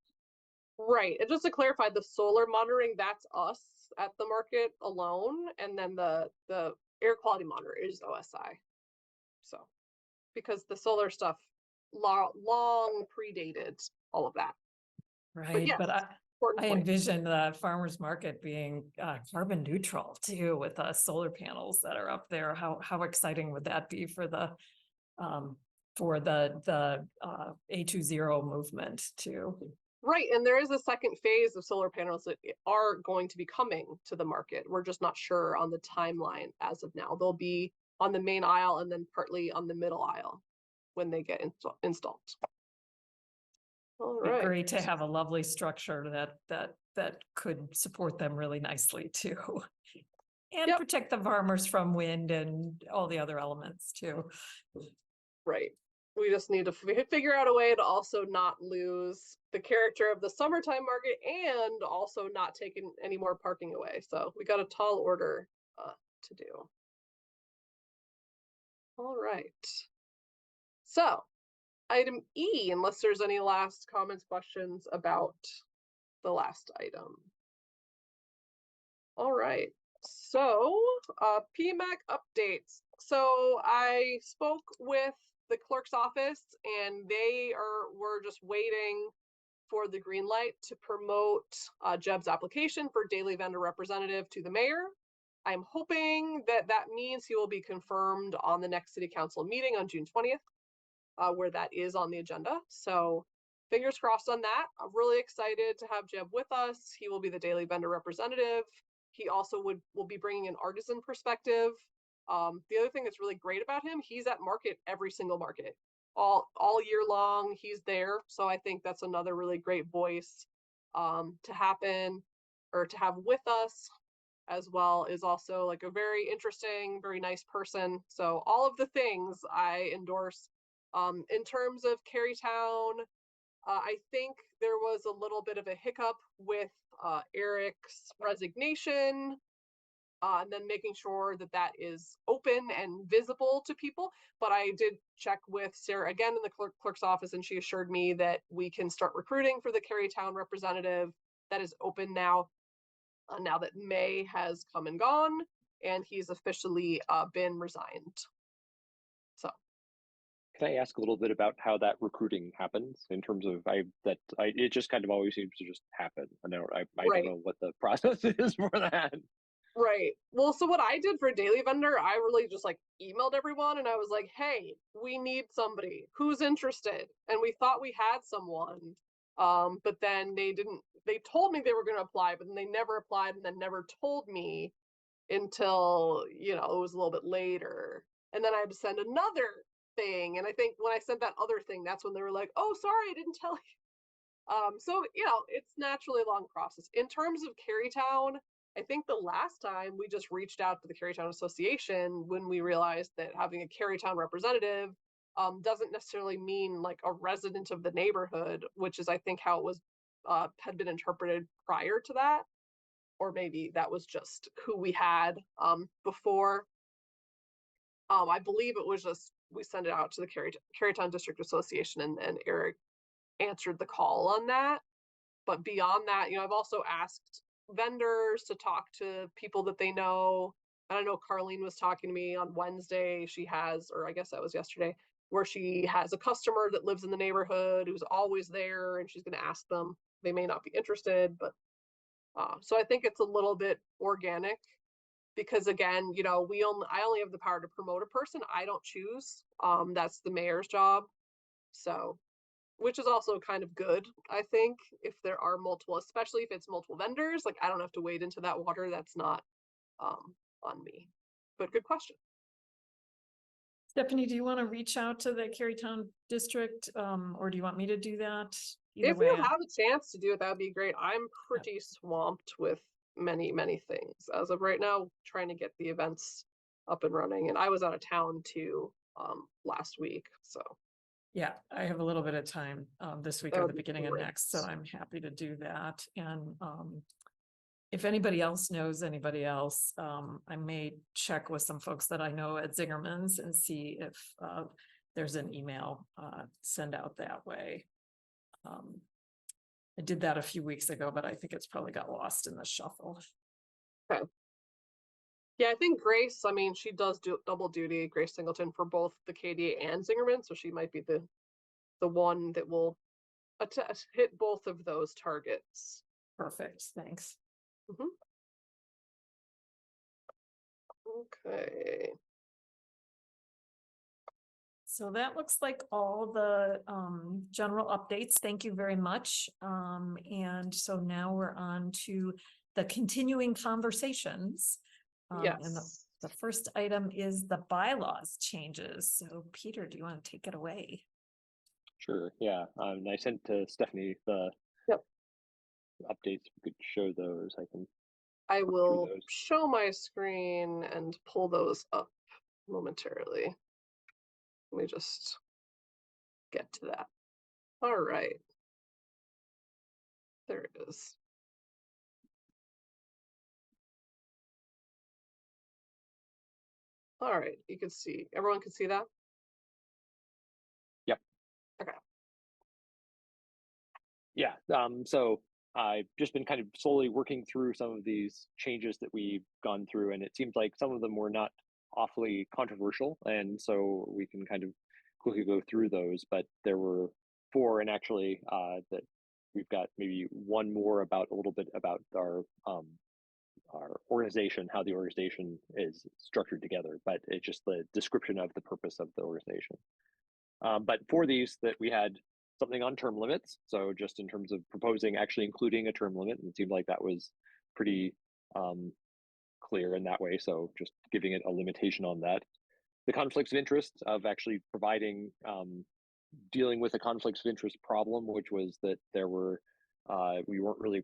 Right. And just to clarify, the solar monitoring, that's us at the market alone. And then the air quality monitor is OSI. So, because the solar stuff long predated all of that. Right. Yes, But I important point. envision the farmer's market being carbon neutral too, with solar panels that are up there. How exciting would that be for the A20 movement too? Right, and there is a second phase of solar panels that are going to be coming to the market. We're just not sure on the timeline as of now. They'll be on the main aisle and then partly on the middle aisle when they get installed. All Be right. great to have a lovely structure that could support them really nicely too. And Yep. protect the farmers from wind and all the other elements too. Right. We just need to figure out a way to also not lose the character of the summertime market and also not taking any more parking away. So we got a tall order to do. All right. So item E, unless there's any last comments, questions about the last item. All right. So PMAC updates. So I spoke with the clerk's office and were just waiting for the green light to promote Jeb's application for daily vendor representative to the mayor. I'm hoping that means he will be confirmed on the next city council meeting on June 20th, where that is on the agenda. So fingers crossed on that. I'm really excited to have Jeb with us. He will be the daily vendor representative. He also will be bringing an artisan perspective. The other thing that's really great about him, he's at market every single market, all year long. He's there, so I think that's another really great voice to happen or to have with us, as well is also like a very interesting, very nice person. So all of the things I endorse. In terms of Carytown, I think there was a little bit of a hiccup with Eric's resignation. And then making sure that is open and visible to people. But I did check with Sarah again in the clerk's office, and she assured me that we can start recruiting for the Carytown representative. That is open now, now that May has come and gone, and he's officially been resigned. So. Can I ask a little bit about how that recruiting happens in terms of it just kind of always seems to just happen. I don't know what the process is for that. Right. Well, so what I did for Daily Vendor, I really just like emailed everyone and I was like, hey, we need somebody who's interested. And we thought we had someone. But then they told me they were going to apply, but then they never applied and then never told me until, you know, it was a little bit later. And then I had to send another thing. And I think when I sent that other thing, that's when they were like, oh, sorry, I didn't tell you. So, you know, it's naturally a long process. In terms of Carytown, I think the last time we just reached out to the Carytown Association when we realized that having a Carytown representative doesn't necessarily mean like a resident of the neighborhood, which is I think how it was had been interpreted prior to that. Or maybe that was just who we had before. I believe it was just we sent it out to the Carytown District Association, and Eric answered the call on that. But beyond that, I've also asked vendors to talk to people that they know. And I know Carlene was talking to me on Wednesday. She has, or I guess that was yesterday, where she has a customer that lives in the neighborhood who's always there, and she's going to ask them. They may not be interested, but so I think it's a little bit organic because again, I only have the power to promote a person. I don't choose. That's the mayor's job. So, which is also kind of good, I think, if there are multiple, especially if it's multiple vendors, like I don't have to wade into that water. That's not on me. But good question. Stephanie, do you want to reach out to the Carytown district, or do you want me to do that? Either If way, you have a chance to do it, that would be great. I'm pretty swamped with many, many things as of right now, trying to get the events up and running. And I was out of town too last week. So yeah, I have a little bit of time this week That or would the be beginning of great. next, so I'm happy to do that. And if anybody else knows anybody else, I may check with some folks that I know at Zingerman's and see if there's an email send out that way. I did that a few weeks ago, but I think it's probably got lost in the shuffle. yeah, I think Grace, I mean, she does do double duty, Grace Singleton, for both the KDA and Zingerman. So she might be the one that will hit both of those targets. Perfect, thanks. Okay. So that looks like all the general updates. Thank you very much. And so now we're on to the continuing conversations. Yes. And the first item is the bylaws changes. So Peter, do you want to take it away? Sure. Yeah. And I sent to Stephanie the updates. We could show those. I can. I will those. show my screen and pull those up momentarily. Let me just get to that. All right. There it is. All right, you can see, everyone can see that? Yep. Okay. Yeah. So I've just been kind of slowly working through some of these changes that we've gone through, and it seems like some of them were not awfully controversial, and so we can kind of quickly go through those. But there were 4, and actually that we've got maybe one more about a little bit about our organization, how the organization is structured together, but it's just the description of the purpose of the organization. But for these, that we had something on term limits. So just in terms of proposing actually including a term limit, and it seemed like that was pretty clear in that way. So just giving it a limitation on that. The conflicts of interest of actually providing, dealing with a conflicts of interest problem, which was that there were, we weren't really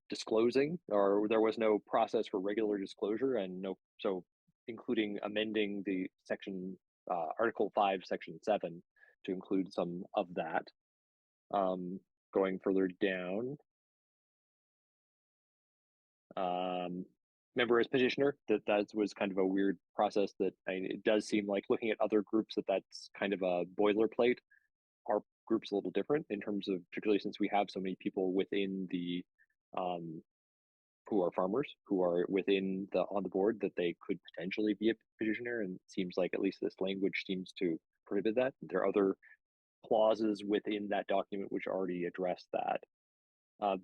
disclosing, or there was no process for regular disclosure, and so including amending the section, Article 5, Section 7 to include some of that. Going further down, member as petitioner, that was kind of a weird process that it does seem like, looking at other groups, that's kind of a boilerplate. Our group's a little different in terms of, particularly since we have so many people within the who are farmers, who are within on the board, that they could potentially be a petitioner, and it seems like at least this language seems to prohibit that. There are other clauses within that document which already address that.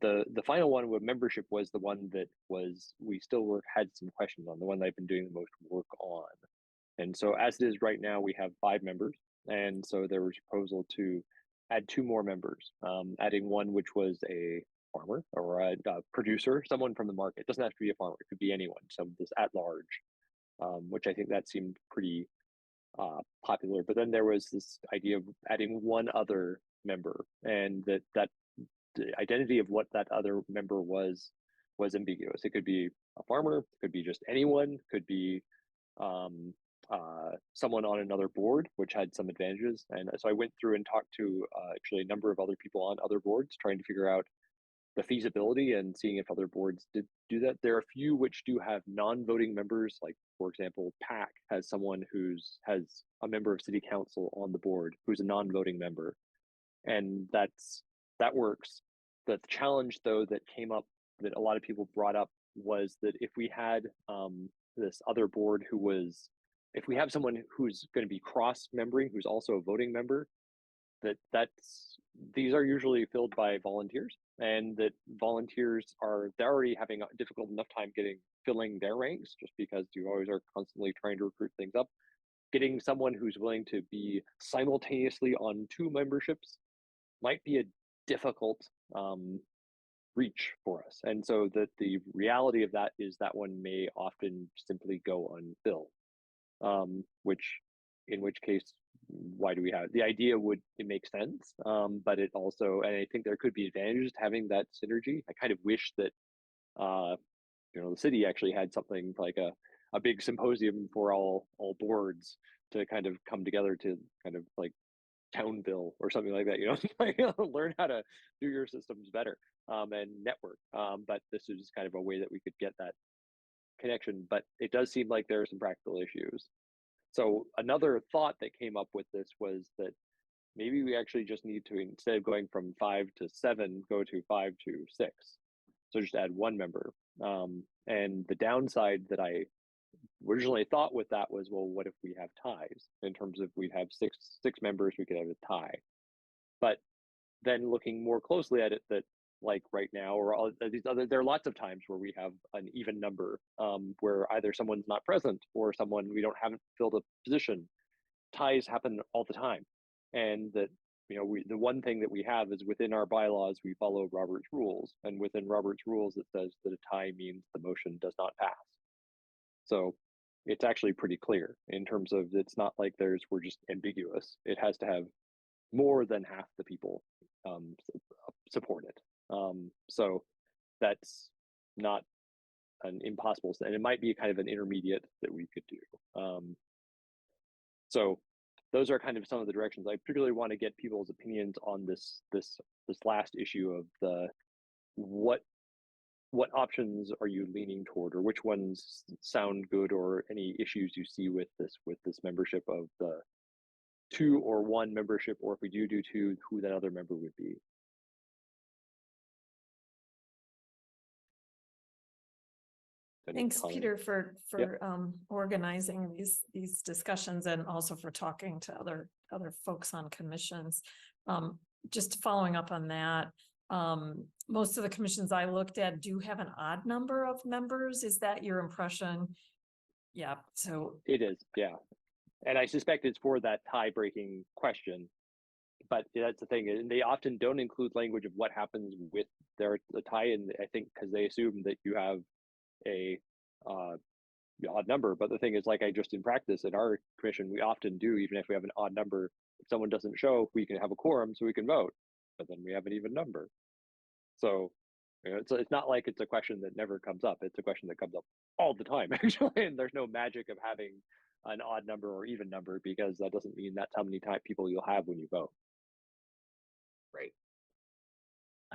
The final one with membership was the one that we still had some questions on, the one that I've been doing the most work on. And so as it is right now, we have 5 members, and so there was a proposal to add 2 more members, adding one which was a farmer or a producer, someone from the market. It doesn't have to be a farmer, it could be anyone, so this at large, which I think that seemed pretty popular. But then there was this idea of adding one other member, and that the identity of what that other member was ambiguous. It could be a farmer, it could be just anyone, could be someone on another board, which had some advantages. And so I went through and talked to actually a number of other people on other boards, trying to figure out the feasibility and seeing if other boards did do that. There are a few which do have non-voting members, like for example, PAC has someone has a member of city council on the board who's a non-voting member, and that works. The challenge though that came up that a lot of people brought up was that if we had this other board if we have someone who's going to be cross-membering, who's also a voting member, these are usually filled by volunteers, and that volunteers they're already having a difficult enough time filling their ranks, just because you always are constantly trying to recruit things up. Getting someone who's willing to be simultaneously on 2 memberships might be a difficult reach for us. And so that the reality of that is that one may often simply go unfilled, in which case, why do we have the idea? It make sense, but it also, and I think there could be advantages to having that synergy. I kind of wish that the city actually had something like a big symposium for all boards to kind of come together to kind of like Townville or something like that, learn how to do your systems better and network. But this is kind of a way that we could get that connection, but it does seem like there are some practical issues. So another thought that came up with this was that maybe we actually just need to, instead of going from 5 to 7, go to 5 to 6. So just add 1 member. And the downside that I originally thought with that was, well, what if we have ties? In terms of we'd have six members, we could have a tie. But then looking more closely at it, that like right now, or all these other, there are lots of times where we have an even number, where either someone's not present or we haven't filled a position. Ties happen all the time, and that the one thing that we have is within our bylaws we follow Robert's rules, and within Robert's rules it says that a tie means the motion does not pass. So it's actually pretty clear in terms of, it's not like we're just ambiguous. It has to have more than half the people support it. So that's not an impossible, and it might be kind of an intermediate that we could do. So those are kind of some of the directions. I particularly want to get people's opinions on this last issue of what options are you leaning toward, or which ones sound good, or any issues you see with this membership of the 2 or 1 membership, or if we do 2, who that other member would be. Thanks, comment? Peter, for organizing these discussions, and also for talking to other folks on commissions. Just following up on that, most of the commissions I looked at do have an odd number of members. Is that your impression? Yeah, so it is, yeah. And I suspect it's for that tie-breaking question. But that's the thing, and they often don't include language of what happens with the tie, and I think because they assume that you have a odd number. But the thing is, like I just in practice in our commission, we often do, even if we have an odd number, if someone doesn't show, we can have a quorum so we can vote, but then we have an even number. So it's not like it's a question that never comes up. It's a question that comes up all the time, actually, and there's no magic of having an odd number or even number, because that doesn't mean that's how many people you'll have when you vote. Right.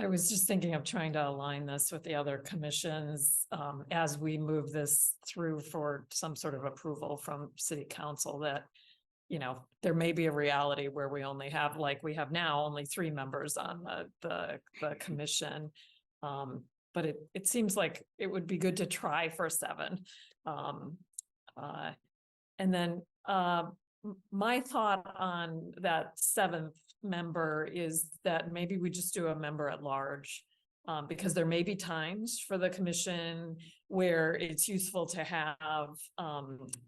I was just thinking of trying to align this with the other commissions as we move this through for some sort of approval from city council, that, there may be a reality where we only have, like we have now, only 3 members on the commission. But it seems like it would be good to try for 7. And then my thought on that 7th member is that maybe we just do a member at large, because there may be times for the commission where it's useful to have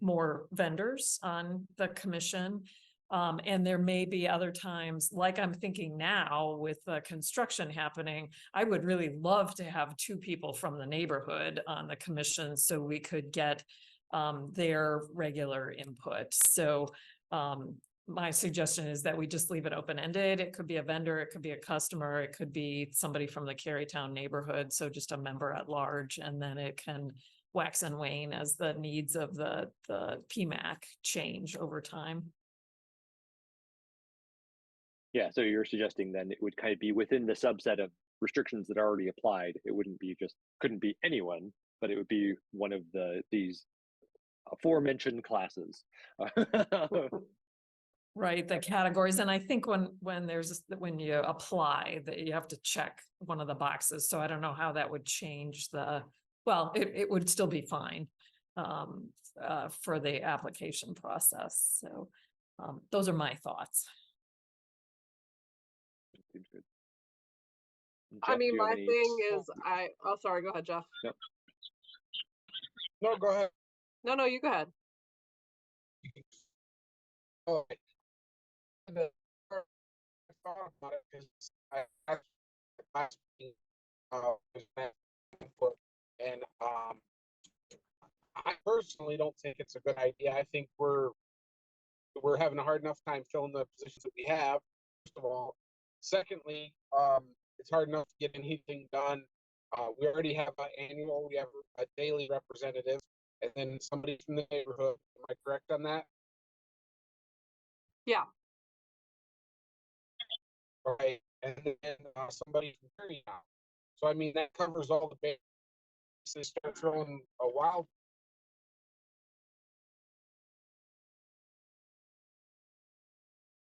more vendors on the commission. And there may be other times, like I'm thinking now with the construction happening, I would really love to have 2 people from the neighborhood on the commission so we could get their regular input. So my suggestion is that we just leave it open-ended. It could be a vendor, it could be a customer, it could be somebody from the Carytown neighborhood. So just a member at large, and then it can wax and wane as the needs of the PMAC change over time. Yeah, so you're suggesting then it would kind of be within the subset of restrictions that already applied. It wouldn't be just, couldn't be anyone, but it would be one of these aforementioned classes. Right, the categories, and I think when when you apply, that you have to check one of the boxes, so I don't know how that would change well, it would still be fine. For the application process, so, those are my thoughts. Seems good. I Jeff, do mean, you have my any- thing is, oh, sorry, go ahead, Jeff. No, go ahead. No, you go ahead. Oh, the part I thought about it is I actually last meeting, was met input, and I personally don't think it's a good idea. I think we're having a hard enough time filling the positions that we have, first of all. Secondly, it's hard enough to get anything done. We already have an annual, we have a daily representative, and then somebody from the neighborhood. Am I correct on that? Yeah. Right, and then somebody from Perry now. So I mean, that covers all the bases. They start throwing a wild.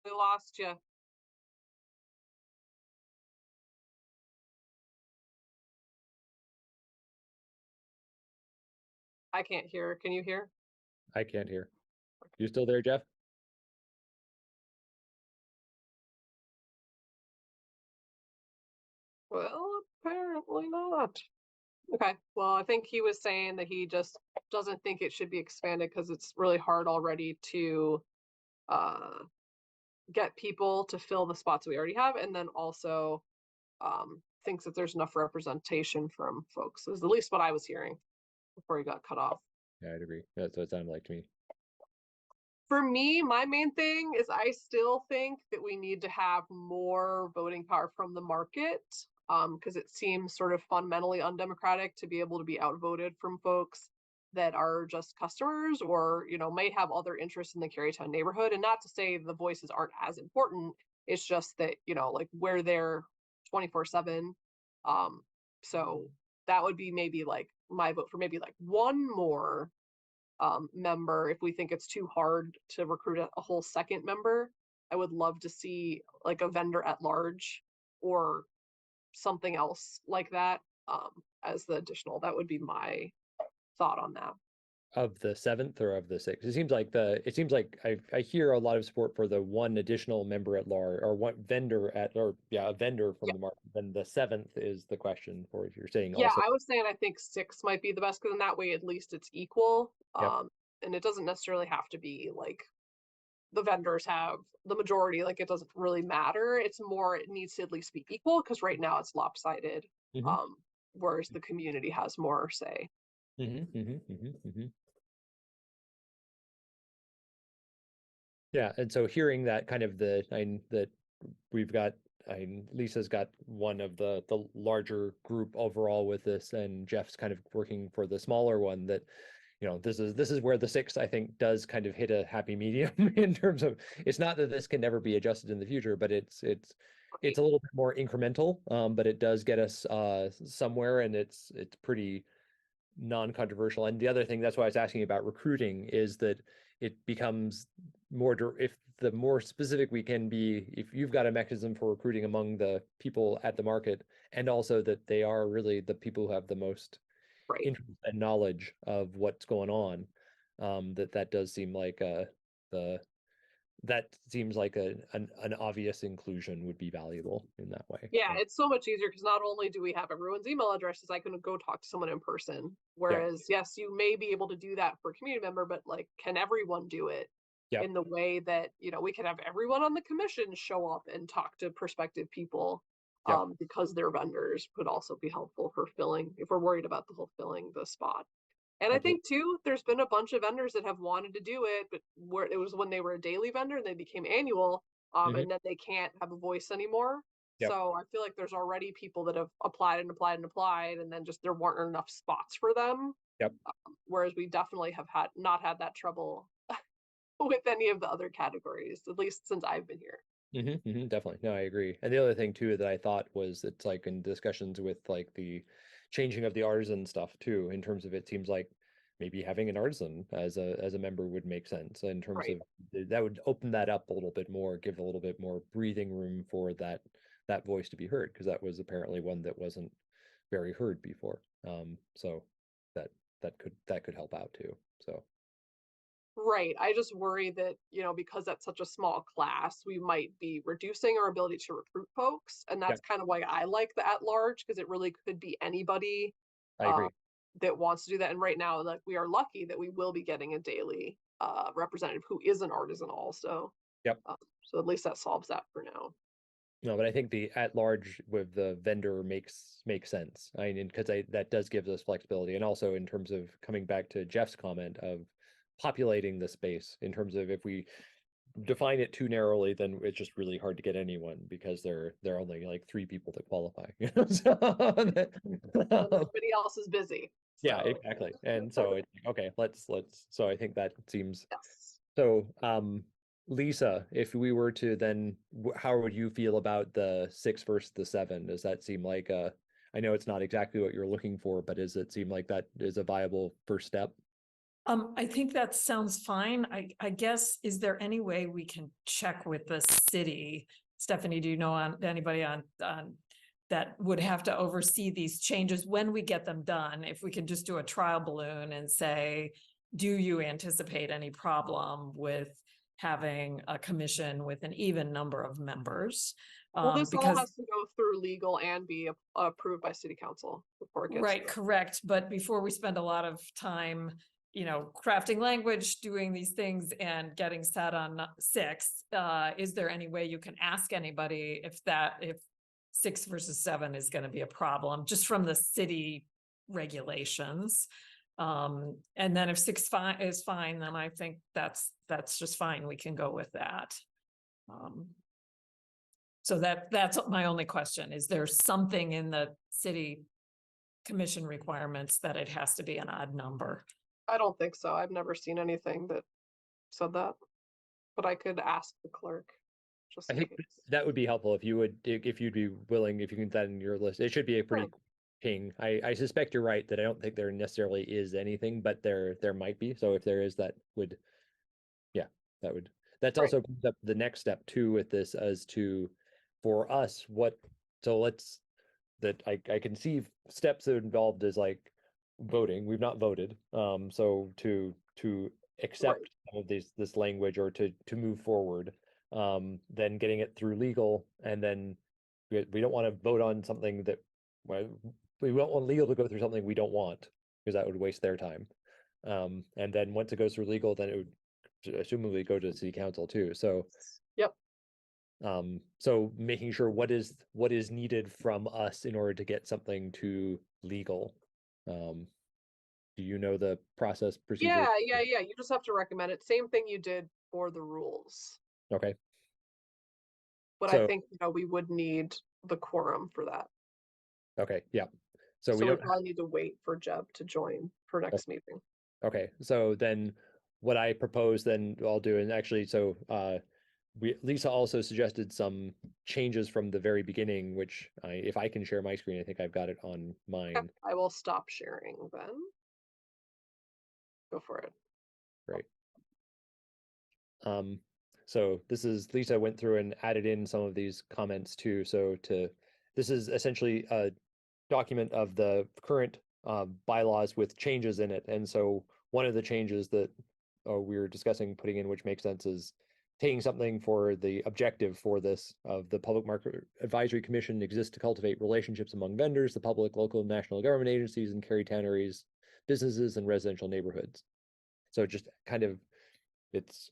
We lost you. I can't hear. Can you hear? I can't hear. You still there, Jeff? Well, apparently not. Okay, well, I think he was saying that he just doesn't think it should be expanded because it's really hard already to get people to fill the spots we already have, and then also thinks that there's enough representation from folks, is at least what I was hearing before he got cut off. Yeah, I'd agree. That's what it sounded like to me. For me, my main thing is I still think that we need to have more voting power from the market, because it seems sort of fundamentally undemocratic to be able to be outvoted from folks that are just customers or, may have other interests in the Carytown neighborhood. And not to say the voices aren't as important, it's just that, like we're there 24/7. So that would be maybe like my vote for maybe like one more member if we think it's too hard to recruit a whole second member. I would love to see like a vendor at large or something else like that as the additional. That would be my thought on that. Of the 7th or of the 6th? It seems like I hear a lot of support for the one additional member at large or one vendor a vendor from the market. Then the 7th is the question for if you're saying Yeah, also. I was saying I think 6 might be the best because in that way at least it's equal. Yep. And it doesn't necessarily have to be like the vendors have the majority, like it doesn't really matter. It's more it needs to at least be equal because right now it's lopsided. Whereas the community has more say. Yeah, and so hearing that kind of that we've got, Lisa's got one of the larger group overall with this, and Jeff's kind of working for the smaller one. That this is where the 6th I think does kind of hit a happy medium in terms of it's not that this can never be adjusted in the future, but it's a little bit more incremental, but it does get us somewhere, and it's pretty non-controversial. And the other thing, that's why I was asking about recruiting, is that it becomes more if the more specific we can be, if you've got a mechanism for recruiting among the people at the market, and also that they are really the people who have the most interest and knowledge of what's going on, that does seem like an obvious inclusion would be valuable in that way. Yeah, it's so much easier because not only do we have everyone's email addresses, I can go talk to someone in person. Whereas, yes, you may be able to do that for a community member, but like, can everyone do it in the way that, we can have everyone on the commission show up and talk to prospective people because their vendors would also be helpful for filling, if we're worried about the whole filling the spot. And I think too, there's been a bunch of vendors that have wanted to do it, but where it was when they were a daily vendor and they became annual, and then they can't have a voice anymore. So I feel like there's already people that have applied and applied and applied, and then just there weren't enough spots for them. Yep. Whereas we definitely have not had that trouble with any of the other categories, at least since I've been here. Definitely. No, I agree. And the other thing too that I thought was it's like in discussions with like the changing of the artisan stuff too, in terms of it seems like maybe having an artisan as a member would make sense in terms Right. of that would open that up a little bit more, give a little bit more breathing room for that voice to be heard, because that was apparently one that wasn't very heard before. So that could help out too. So Right. I just worry that, because that's such a small class, we might be reducing our ability to recruit folks. And that's kind of why I like the at large, because it really could be anybody I agree. that wants to do that. And right now, like, we are lucky that we will be getting a daily representative who is an artisan also. Yep. So at least that solves that for now. No, but I think the at large with the vendor makes sense. I mean, because that does give us flexibility, and also in terms of coming back to Jeff's comment of populating the space, in terms of if we define it too narrowly, then it's just really hard to get anyone because there are only like 3 people that qualify. Everybody else is busy. Yeah, so- exactly. And so it's okay, let's so I think that seems Yes. so. Lisa, if we were to then, how would you feel about the 6 versus the 7? Does that seem like I know it's not exactly what you're looking for, but does it seem like that is a viable first step? I think that sounds fine. I guess, is there any way we can check with the city? Stephanie, do you know anybody on that would have to oversee these changes when we get them done? If we could just do a trial balloon and say, do you anticipate any problem with having a commission with an even number of members? Well, this all Because has to go through legal and be approved by city council before it gets. right, correct. But before we spend a lot of time, crafting language, doing these things and getting set on 6, is there any way you can ask anybody if 6 versus 7 is going to be a problem, just from the city regulations? And then if 6 is fine, then I think that's just fine. We can go with that. So that's my only question. Is there something in the city commission requirements that it has to be an odd number? I don't think so. I've never seen anything that said that, but I could ask the clerk. Just I in think case. that would be helpful if you'd be willing, if you can get that in your list. It should be a pretty Sure. ping. I suspect you're right that I don't think there necessarily is anything, but there might be. So if there is, that's Right. also brings up the next step too with this as to, for us, I can see steps that are involved as like voting. We've not voted. So to accept some of this language or to move forward, then getting it through legal, and then we don't want to vote on something that we don't want legal to go through something we don't want, because that would waste their time. And then once it goes through legal, then it would assumably go to city council too. So Yep. So making sure what is needed from us in order to get something to legal. Do you know the process procedure? Yeah. You just have to recommend it. Same thing you did for the rules. Okay. But So- I think, we would need the quorum for that. Okay, yeah. So So we we don't, probably need to wait for Jeb to join for next meeting. okay, so then what I propose then I'll do, and actually, so Lisa also suggested some changes from the very beginning, which if I can share my screen, I think I've got it on mine. Okay, I will stop sharing then. Go for it. Great. So this is, Lisa went through and added in some of these comments too. So this is essentially a document of the current bylaws with changes in it. And so one of the changes that we were discussing putting in, which makes sense, is taking something for the objective for this of the Public Market Advisory Commission exists to cultivate relationships among vendors, the public, local, and national government agencies, and Cary Town areas, businesses, and residential neighborhoods. So just kind of, it's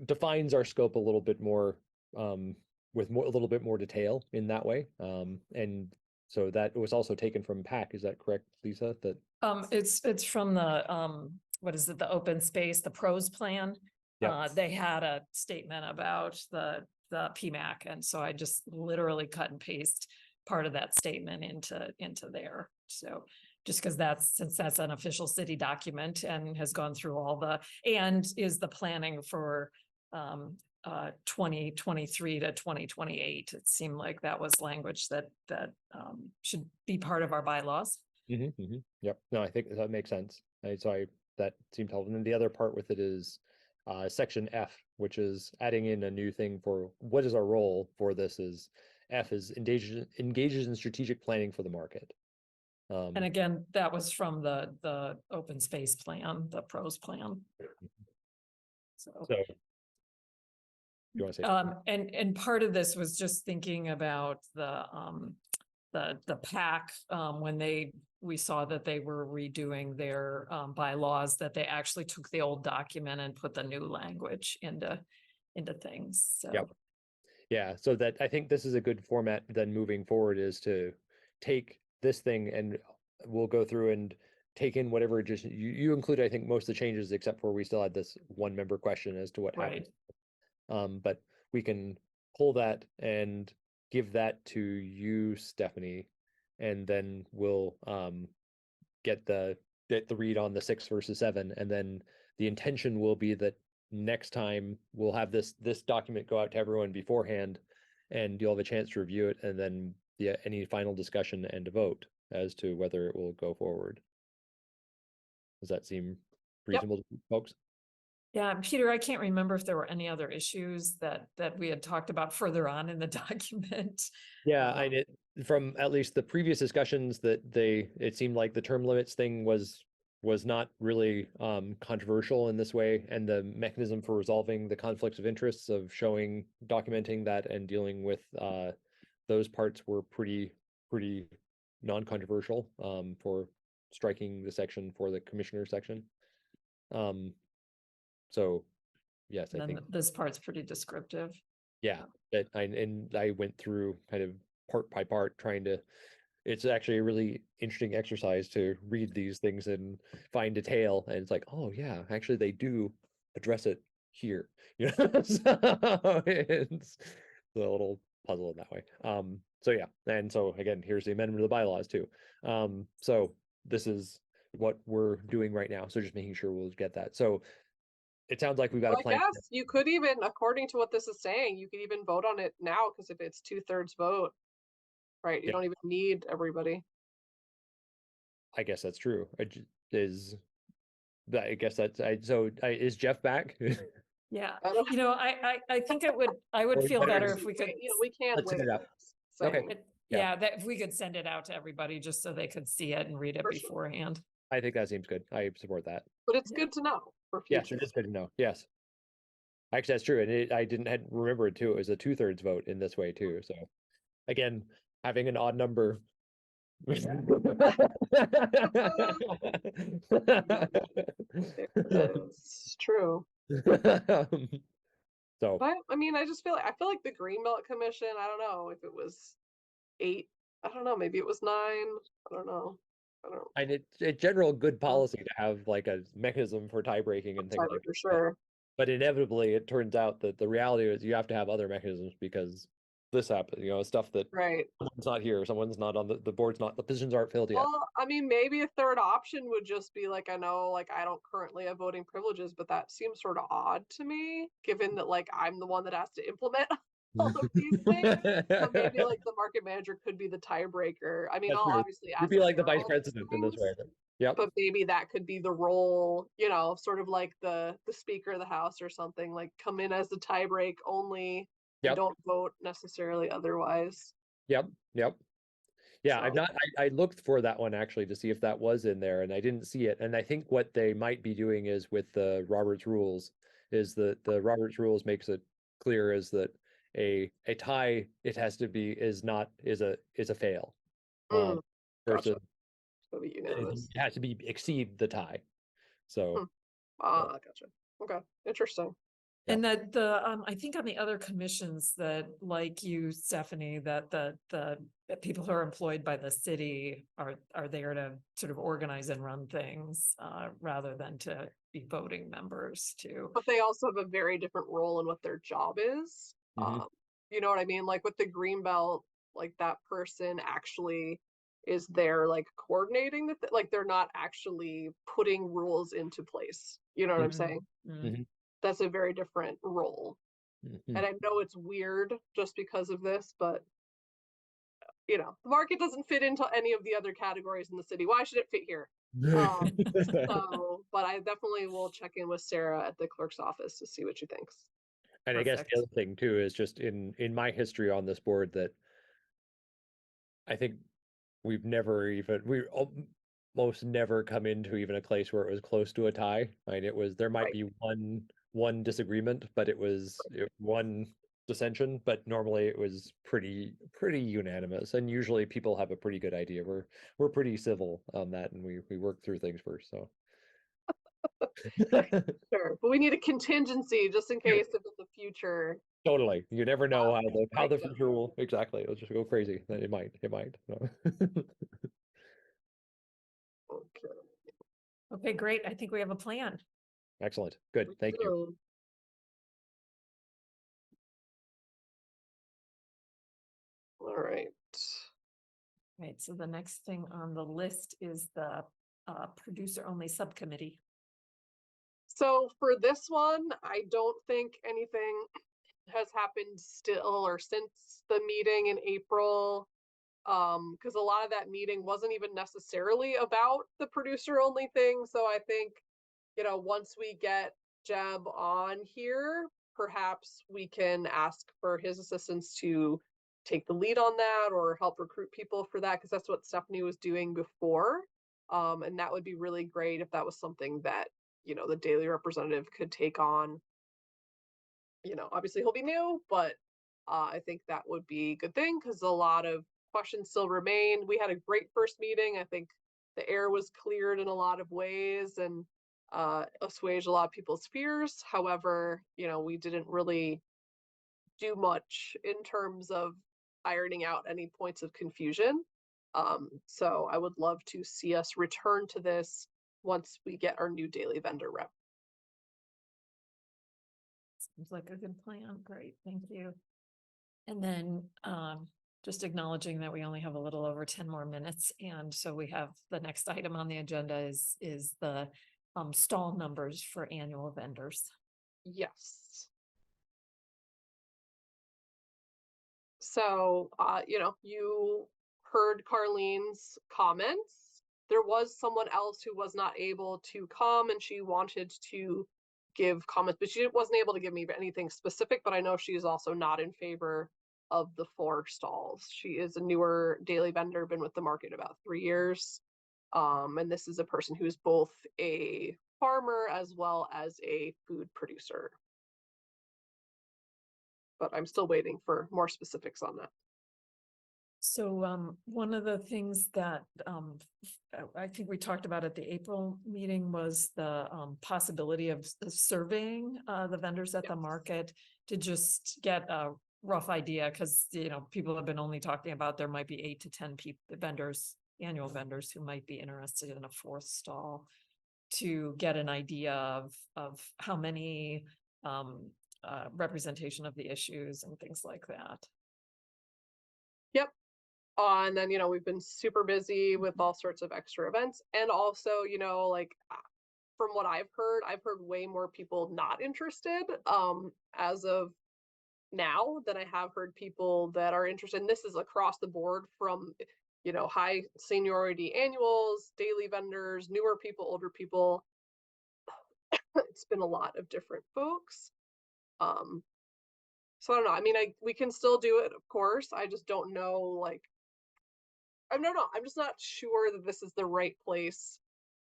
defines our scope a little bit more, with a little bit more detail in that way. And so that was also taken from PAC. Is that correct, Lisa? That It's from the, what is it, the open space, the pros plan? Yeah. They had a statement about the PMAC, and so I just literally cut and paste part of that statement into there. So just because since that's an official city document and has gone through and is the planning for 2023 to 2028. It seemed like that was language that should be part of our bylaws. Yep. No, I think that makes sense. That seemed helpful. And then the other part with it is section F, which is adding in a new thing for what is our role for this is F is engages in strategic planning for the market. And again, that was from the open space plan, the pros plan. So you want to say? and part of this was just thinking about the PAC, when we saw that they were redoing their bylaws, that they actually took the old document and put the new language into things. So Yep. Yeah, so that I think this is a good format then moving forward is to take this thing and we'll go through and take in whatever just you included, I think, most of the changes except for we still had this one member question as to what happened. But we can pull that and give that to you, Stephanie, and then we'll get the read on the 6 versus 7, and then the intention will be that next time we'll have this document go out to everyone beforehand, and you'll have a chance to review it, and then any final discussion and a vote as to whether it will go forward. Does that seem reasonable to folks? yeah, Peter, I can't remember if there were any other issues that we had talked about further on in the document. Yeah, from at least the previous discussions that it seemed like the term limits thing was not really controversial in this way, and the mechanism for resolving the conflicts of interests of documenting that and dealing with those parts were pretty non-controversial for striking the section for the commissioner section. So yes, I think this part's pretty descriptive. yeah, I went through kind of part by part trying to. It's actually a really interesting exercise to read these things and find detail, and it's like, oh yeah, actually they do address it here. You know, so it's a little puzzle in that way. So yeah, and so again, here's the amendment of the bylaws too. So this is what we're doing right now. So just making sure we'll get that. So it sounds like we've got a plan. I guess you could even, according to what this is saying, you could even vote on it now, because if it's 2/3 vote, right, you don't even need everybody. I guess that's true. I guess that's is Jeff back? Yeah, I don't- you know, I think I would feel better if we could. We can't Let's send wait. it out. Okay. Yeah, that if we could send it out to everybody just so they could see it and read it For sure. beforehand. I think that seems good. I support that. But it's Yeah. good to know for Yes, future. it is good to know. Yes. Actually, that's true. And I hadn't remembered too. It was a 2/3 vote in this way too. So again, having an odd number. It's true. So But I mean, I feel like the Greenbelt Commission, I don't know if it was 8, I don't know, maybe it was 9, I don't know. and it's a general good policy to have like a mechanism for tie breaking and things like For that. sure. But inevitably, it turns out that the reality is you have to have other mechanisms because this happens, stuff that Right. someone's not here, someone's not on the board's not, the positions aren't filled yet. Well, I mean, maybe a third option would just be like, I know, like, I don't currently have voting privileges, but that seems sort of odd to me, given that, like, I'm the one that has to implement all of these things. So maybe, like, the market manager could be the tiebreaker. I mean, That's I'll true. obviously You'd ask be like the for vice all president in this things, way. Yep. but maybe that could be the role, sort of like the speaker of the house or something, like come in as the tiebreak only. Yep. Don't vote necessarily otherwise. Yep. Yeah, So- I looked for that one actually to see if that was in there and I didn't see it. And I think what they might be doing is with the Roberts rules is that the Roberts rules makes it clear is that a tie, it has to be, is a fail. Mm, Versus gotcha. So be unanimous. it has to be exceed the tie. So Gotcha. Okay, interesting. And that I think on the other commissions that, like you, Stephanie, that the people who are employed by the city are there to sort of organize and run things rather than to be voting members too. But they also have a very different role in what their job is. Mhm. You know what I mean? Like with the Greenbelt, like that person actually is they're like coordinating like they're not actually putting rules into place. You know what I'm saying? Mm. That's a very different role. Mhm. And I know it's weird just because of this, but you know, the market doesn't fit into any of the other categories in the city. Why should it fit here? So, but I definitely will check in with Sarah at the clerk's office to see what she thinks. And I guess Perfect. the other thing too is just in my history on this board that I think we've never even almost never come into even a place where it was close to a tie. I mean, it was there might Right. be one disagreement, but it was one dissension. But normally it was pretty unanimous, and usually people have a pretty good idea. We're pretty civil on that, and we work through things first. So Sure, but we need a contingency just in Sure. case if in the future. Totally, you never know how might the go. future will exactly. It'll just go crazy. It might. So. Okay. Okay, great. I think we have a plan. Excellent. Good. Thank you. So, all right. Right, so the next thing on the list is the producer-only subcommittee. So for this one, I don't think anything has happened still or since the meeting in April. Because a lot of that meeting wasn't even necessarily about the producer only thing. So I think, you know, once we get Jeb on here, perhaps we can ask for his assistance to take the lead on that or help recruit people for that, because that's what Stephanie was doing before. And that would be really great if that was something that, you know, the daily representative could take on. You know, obviously he'll be new, but I think that would be a good thing because a lot of questions still remain. We had a great first meeting. I think the air was cleared in a lot of ways and assuaged a lot of people's fears. However, you know, we didn't really do much in terms of ironing out any points of confusion. So I would love to see us return to this once we get our new daily vendor rep. Seems like a good plan. Great, thank you. And then just acknowledging that we only have a little over 10 more minutes. And so we have the next item on the agenda is the stall numbers for annual vendors. Yes. So, you know, you heard Carlene's comments. There was someone else who was not able to come and she wanted to give comments, but she wasn't able to give me anything specific, but I know she is also not in favor of the 4 stalls. She is a newer daily vendor, been with the market about 3 years. And this is a person who is both a farmer as well as a food producer. But I'm still waiting for more specifics on that. So one of the things that I think we talked about at the April meeting was the possibility of surveying the vendors at the market to just get a rough idea, because you know people have been only talking about there might be 8 to 10 vendors, annual vendors who might be interested in a 4th stall, to get an idea of how many representation of the issues and things like that. Yep. And then, you know, we've been super busy with all sorts of extra events. And also, you know, like from what I've heard way more people not interested as of now than I have heard people that are interested. And this is across the board from, you know, high seniority annuals, daily vendors, newer people, older people. It's been a lot of different folks. So I don't know. I mean, we can still do it, of course. I just don't know, like, I don't know. I'm just not sure that this is the right place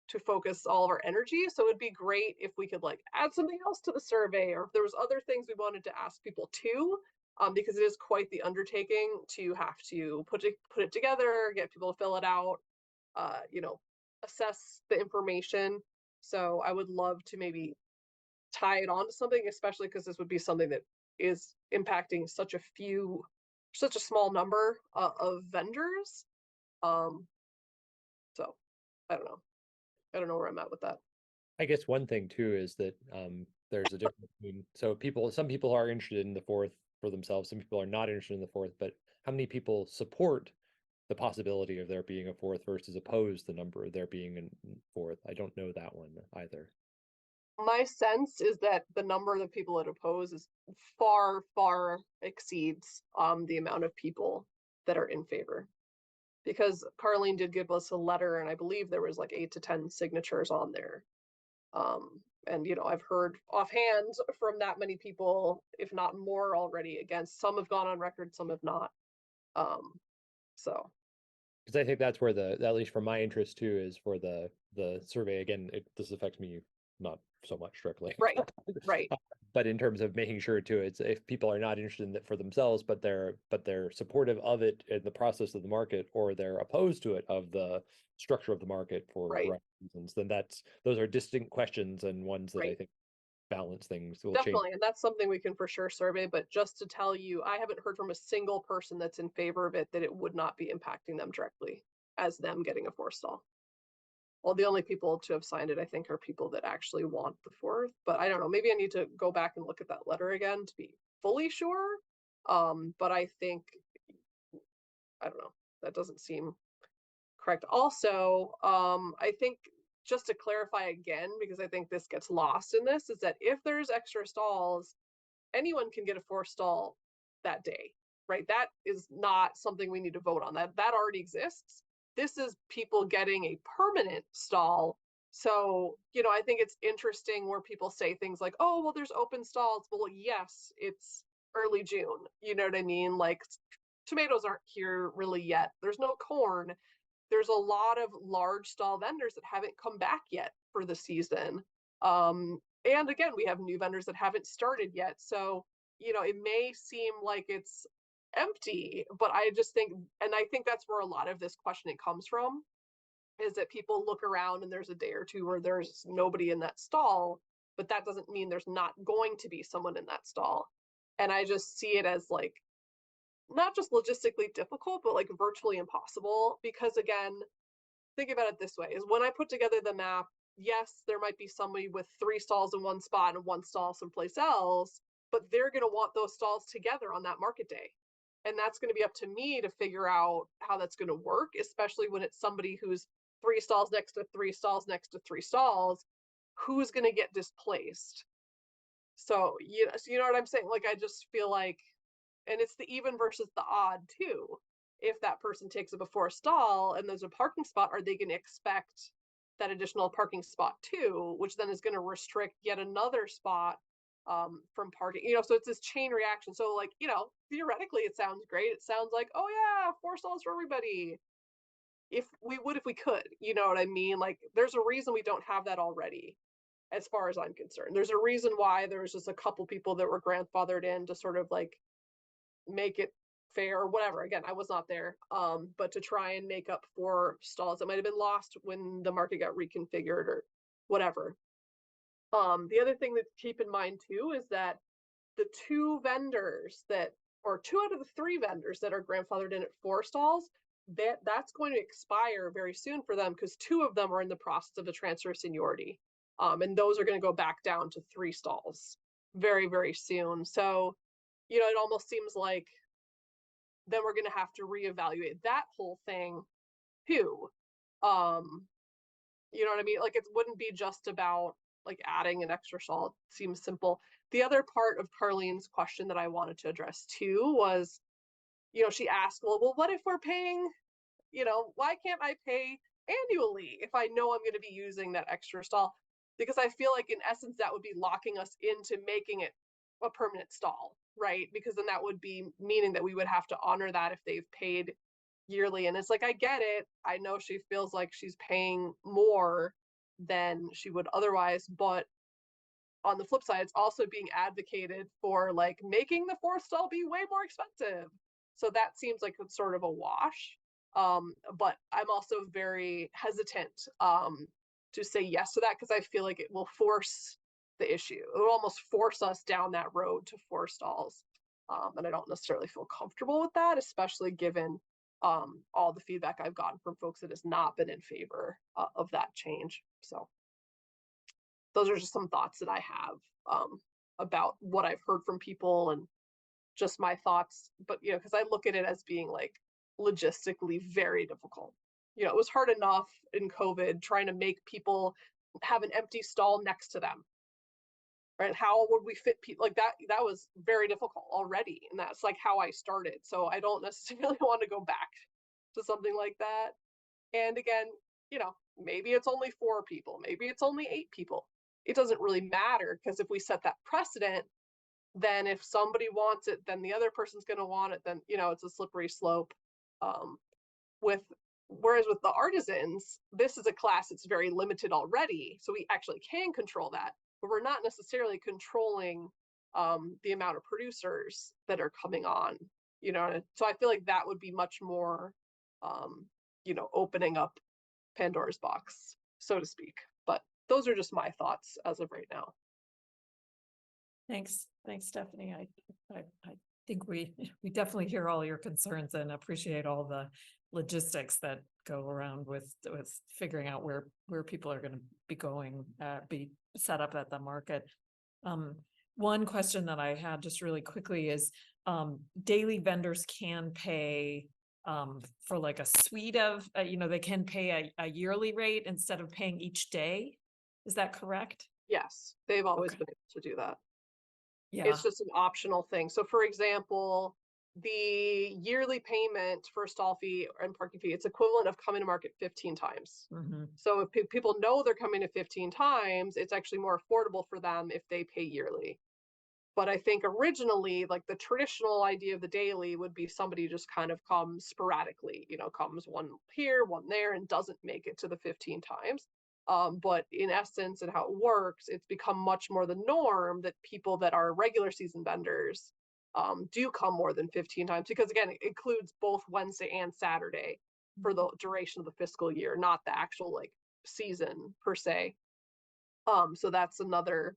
to focus all of our energy. So it'd be great if we could like add something else to the survey, or if there was other things we wanted to ask people too, because it is quite the undertaking to have to put it together, get people to fill it out, you know, assess the information. So I would love to maybe tie it on to something, especially because this would be something that is impacting such a small number of vendors. So I don't know. I don't know where I'm at with that. I guess one thing too is that there's a difference between some people are interested in the 4th for themselves, some people are not interested in the 4th, but how many people support the possibility of there being a fourth versus opposed the number of there being a fourth. I don't know that one either. My sense is that the number of people that oppose is far exceeds the amount of people that are in favor. Because Carlene did give us a letter, and I believe there was like 8 to 10 signatures on there. And you know, I've heard offhand from that many people, if not more already, against. Some have gone on record, some have not. So Because I think that's where at least for my interest too, is for the survey. Again, this affects me not so much directly. right. But in terms of making sure too, it's if people are not interested in it for themselves, but they're supportive of it in the process of the market, or they're opposed to it of the structure of the market for Right. reasons, then those are distinct questions, and ones that I Right. think balance things will change. Definitely, and that's something we can for sure survey. But just to tell you, I haven't heard from a single person that's in favor of it that it would not be impacting them directly as them getting a forestall. Well, the only people to have signed it, I think, are people that actually want the fourth. But I don't know. Maybe I need to go back and look at that letter again to be fully sure. But I think, I don't know, that doesn't seem correct. Also, I think, just to clarify again, because I think this gets lost in this, is that if there's extra stalls, anyone can get a forestall that day, right? That is not something we need to vote on. That already exists. This is people getting a permanent stall. So, you know, I think it's interesting where people say things like, oh, well, there's open stalls. Well, yes, it's early June. You know what I mean? Like, tomatoes aren't here really yet. There's no corn. There's a lot of large stall vendors that haven't come back yet for the season. And again, we have new vendors that haven't started yet. So, you know, it may seem like it's empty, but I just think, and I think that's where a lot of this questioning comes from, is that people look around and there's a day or two where there's nobody in that stall, but that doesn't mean there's not going to be someone in that stall. And I just see it as like, not just logistically difficult, but like virtually impossible. Because again, think about it this way, is when I put together the map, yes, there might be somebody with 3 stalls in one spot and 1 stall someplace else, but they're going to want those stalls together on that market day. And that's going to be up to me to figure out how that's going to work, especially when it's somebody who's 3 stalls next to 3 stalls next to 3 stalls, who's going to get displaced. So, you know what I'm saying? Like, I just feel like, and it's the even versus the odd too. If that person takes up a forest stall and there's a parking spot, are they going to expect that additional parking spot too, which then is going to restrict yet another spot from parking? You know, so it's this chain reaction. So like, you know, theoretically it sounds great. It sounds like, oh yeah, 4 stalls for everybody. If we could, you know what I mean? Like, there's a reason we don't have that already, as far as I'm concerned. There's a reason why there's just a couple people that were grandfathered in to sort of like make it fair or whatever. Again, I was not there, but to try and make up for stalls that might have been lost when the market got reconfigured or whatever. The other thing to keep in mind too is that the 2 vendors that, or 2 out of the 3 vendors that are grandfathered in at 4 stalls, that's going to expire very soon for them, because 2 of them are in the process of a transfer of seniority. And those are going to go back down to 3 stalls very, very soon. So, you know, it almost seems like then we're going to have to reevaluate that whole thing too. You know what I mean? Like, it wouldn't be just about like adding an extra stall. It seems simple. The other part of Carlene's question that I wanted to address too was, you know, she asked, well, what if we're paying, you know, why can't I pay annually if I know I'm going to be using that extra stall? Because I feel like in essence, that would be locking us into making it a permanent stall, right? Because then that would be meaning that we would have to honor that if they've paid yearly. And it's like, I get it. I know she feels like she's paying more than she would otherwise, but on the flip side, it's also being advocated for like making the 4th stall be way more expensive. So that seems like it's sort of a wash. But I'm also very hesitant to say yes to that, because I feel like it will force the issue. It will almost force us down that road to 4 stalls. And I don't necessarily feel comfortable with that, especially given all the feedback I've gotten from folks that has not been in favor of that change. So those are just some thoughts that I have about what I've heard from people and just my thoughts. But, you know, because I look at it as being like, logistically very difficult. You know, it was hard enough in COVID trying to make people have an empty stall next to them. Right? How would we fit people like that? That was very difficult already. And that's like how I started. So I don't necessarily want to go back to something like that. And again, you know, maybe it's only 4 people, maybe it's only 8 people. It doesn't really matter, because if we set that precedent, then if somebody wants it, then the other person's going to want it. Then, you know, it's a slippery slope. Whereas with the artisans, this is a class that's very limited already. So we actually can control that, but we're not necessarily controlling the amount of producers that are coming on, you know. So I feel like that would be much more, you know, opening up Pandora's box, so to speak. But those are just my thoughts as of right now. Thanks, Stephanie. I think we definitely hear all your concerns and appreciate all the logistics that go around with figuring out where people are going to be going, be set up at the market. One question that I had just really quickly is, daily vendors can pay for like a suite of, you know, they can pay a yearly rate instead of paying each day. Is that correct? Yes, they've always Okay. been able to do that. Yeah. It's just an optional thing. So for example, the yearly payment for stall fee and parking fee, it's equivalent of coming to market 15 times. Mhm. So if people know they're coming to 15 times, it's actually more affordable for them if they pay yearly. But I think originally, like the traditional idea of the daily would be somebody just kind of comes sporadically, you know, comes one here, one there, and doesn't make it to the 15 times. But in essence, and how it works, it's become much more the norm that people that are regular season vendors do come more than 15 times, because again, it includes both Wednesday and Saturday for the duration of the fiscal year, not the actual like season per se. So that's another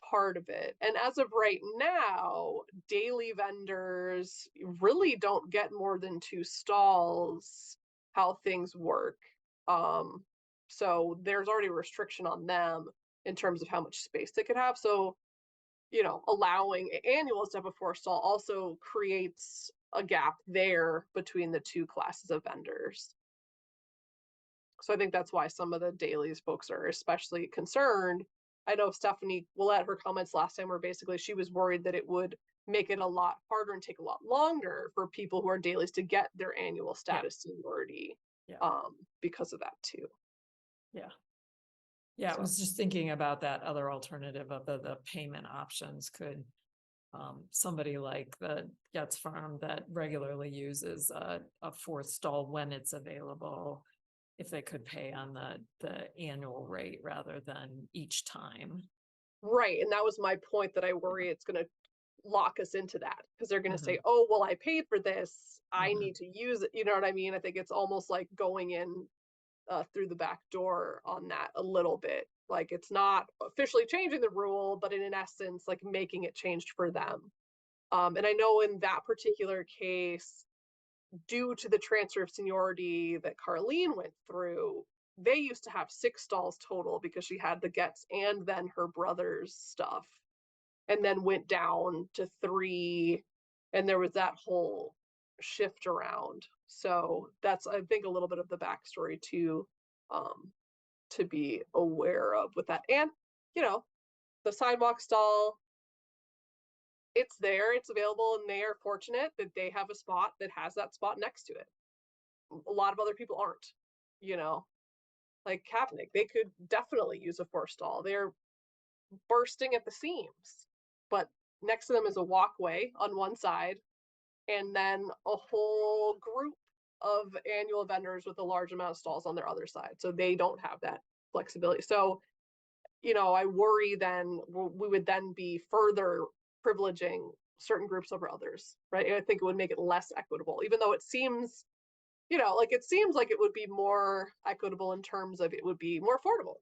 part of it. And as of right now, daily vendors really don't get more than 2 stalls, how things work. So there's already a restriction on them in terms of how much space they could have. So, you know, allowing annuals to have a 4 stall also creates a gap there between the 2 classes of vendors. So I think that's why some of the dailies folks are especially concerned. I know Stephanie Willett, her comments last time were basically she was worried that it would make it a lot harder and take a lot longer for people who are dailies to get their annual status seniority, Yeah. because of that too. Yeah, I So- was just thinking about that other alternative of the payment options. Could somebody like the Getz Farm that regularly uses a 4th stall when it's available, if they could pay on the annual rate rather than each time? Right, and that was my point, that I worry it's going to lock us into that, because they're going to say, Mhm. oh, well, I paid for this, I Mhm. need to use it. You know what I mean? I think it's almost like going in through the back door on that a little bit. Like it's not officially changing the rule, but in essence, like making it changed for them. And I know in that particular case, due to the transfer of seniority that Carlene went through, they used to have 6 stalls total because she had the Getz and then her brother's stuff, and then went down to 3, and there was that whole shift around. So that's, I think, a little bit of the backstory to be aware of with that. And, you know, the sidewalk stall, it's there, it's available, and they are fortunate that they have a spot that has that spot next to it. A lot of other people aren't, you know, like Kaepernick, they could definitely use a 4 stall. They're bursting at the seams, but next to them is a walkway on one side, and then a whole group of annual vendors with a large amount of stalls on their other side. So they don't have that flexibility. So, you know, I worry then we would then be further privileging certain groups over others, right? I think it would make it less equitable, even though it seems, you know, like it seems like it would be more equitable in terms of it would be more affordable,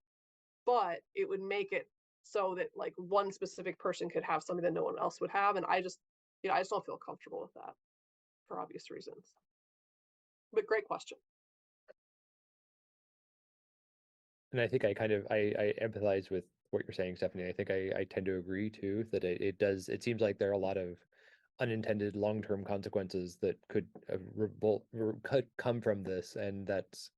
but it would make it so that like one specific person could have something that no one else would have. And I just, you know, I just don't feel comfortable with that for obvious reasons. But great question. And I think I empathize with what you're saying, Stephanie. I think I tend to agree too, that it seems like there are a lot of unintended long-term consequences that could could come from this, and that's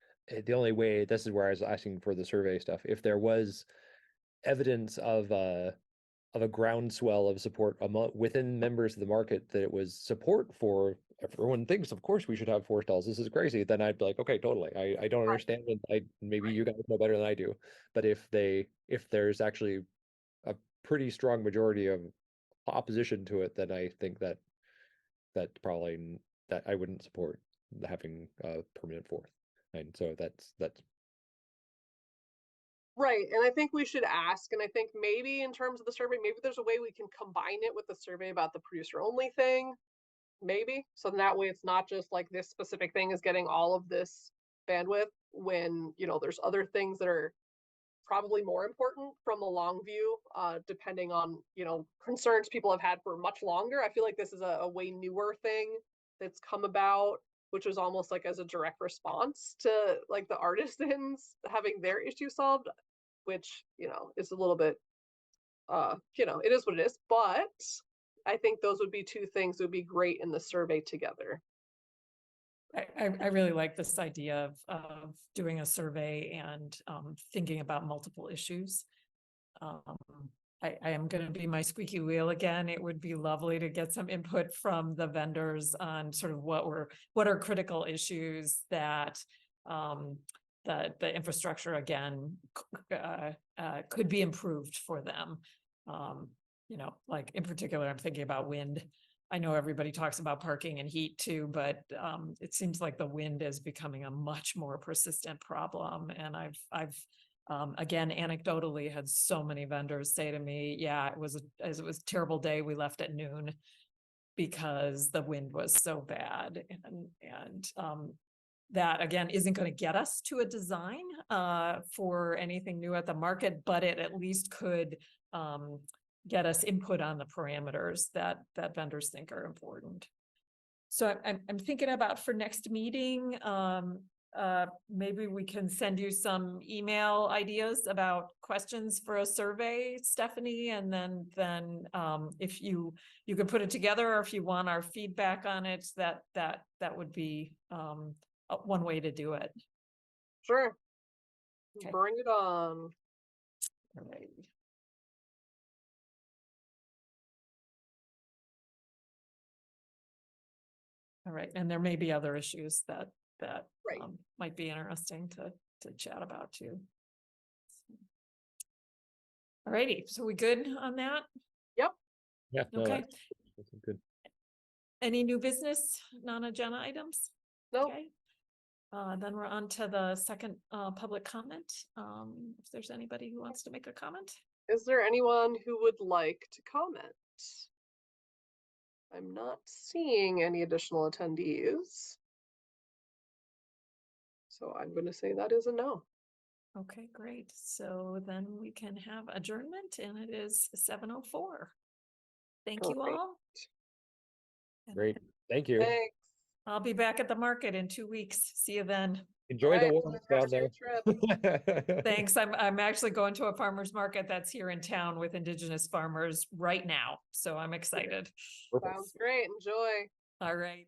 the only way. This is where I was asking for the survey stuff. If there was evidence of a groundswell of support within members of the market, that it was support for everyone thinks, of course we should have 4 stalls, this is crazy, then I'd be like, okay, totally. I don't understand, and maybe you guys know better than I do. But if there's actually a pretty strong majority of opposition to it, then I think that probably that I wouldn't support having a permanent 4th. And so that's Right, and I think we should ask, and I think maybe in terms of the survey, maybe there's a way we can combine it with the survey about the producer only thing. Maybe, so that way it's not just like this specific thing is getting all of this bandwidth when, you know, there's other things that are probably more important from the long view, depending on, you know, concerns people have had for much longer. I feel like this is a way newer thing that's come about, which was almost like as a direct response to like the artisans having their issue solved, which, you know, is a little bit, you know, it is what it is, but I think those would be 2 things that would be great in the survey together. I really like this idea of doing a survey and thinking about multiple issues. I am going to be my squeaky wheel again. It would be lovely to get some input from the vendors on sort of what are critical issues that the infrastructure again could be improved for them. You know, like in particular, I'm thinking about wind. I know everybody talks about parking and heat too, but it seems like the wind is becoming a much more persistent problem. And I've again, anecdotally had so many vendors say to me, yeah, it was a terrible day. We left at noon because the wind was so bad. And that again, isn't going to get us to a design for anything new at the market, but it at least could get us input on the parameters that vendors think are important. So I'm thinking about for next meeting, maybe we can send you some email ideas about questions for a survey, Stephanie, and then if you could put it together, or if you want our feedback on it, that would be one way to do it. Sure. Okay. Bring it on. All right. All right, and there may be other issues that Right. might be interesting to chat about too. All righty, so we good on that? yeah, no, Okay. that's good. Any new business, non-agenda items? Nope. Okay. Then we're on to the second public comment. If there's anybody who wants to make a comment. Is there anyone who would like to comment? I'm not seeing any additional attendees. So I'm going to say that is a no. Okay, great. So then we can have adjournment, and it is 7:04. Thank you Perfect. all. And Great, thank you. Thanks. I'll be back at the market in 2 weeks. See you then. Enjoy the Alright, warmth have a down there. safe trip. Thanks. I'm actually going to a farmer's market that's here in town with Indigenous farmers right now. So I'm excited. Perfect. Sounds great. Enjoy. All right.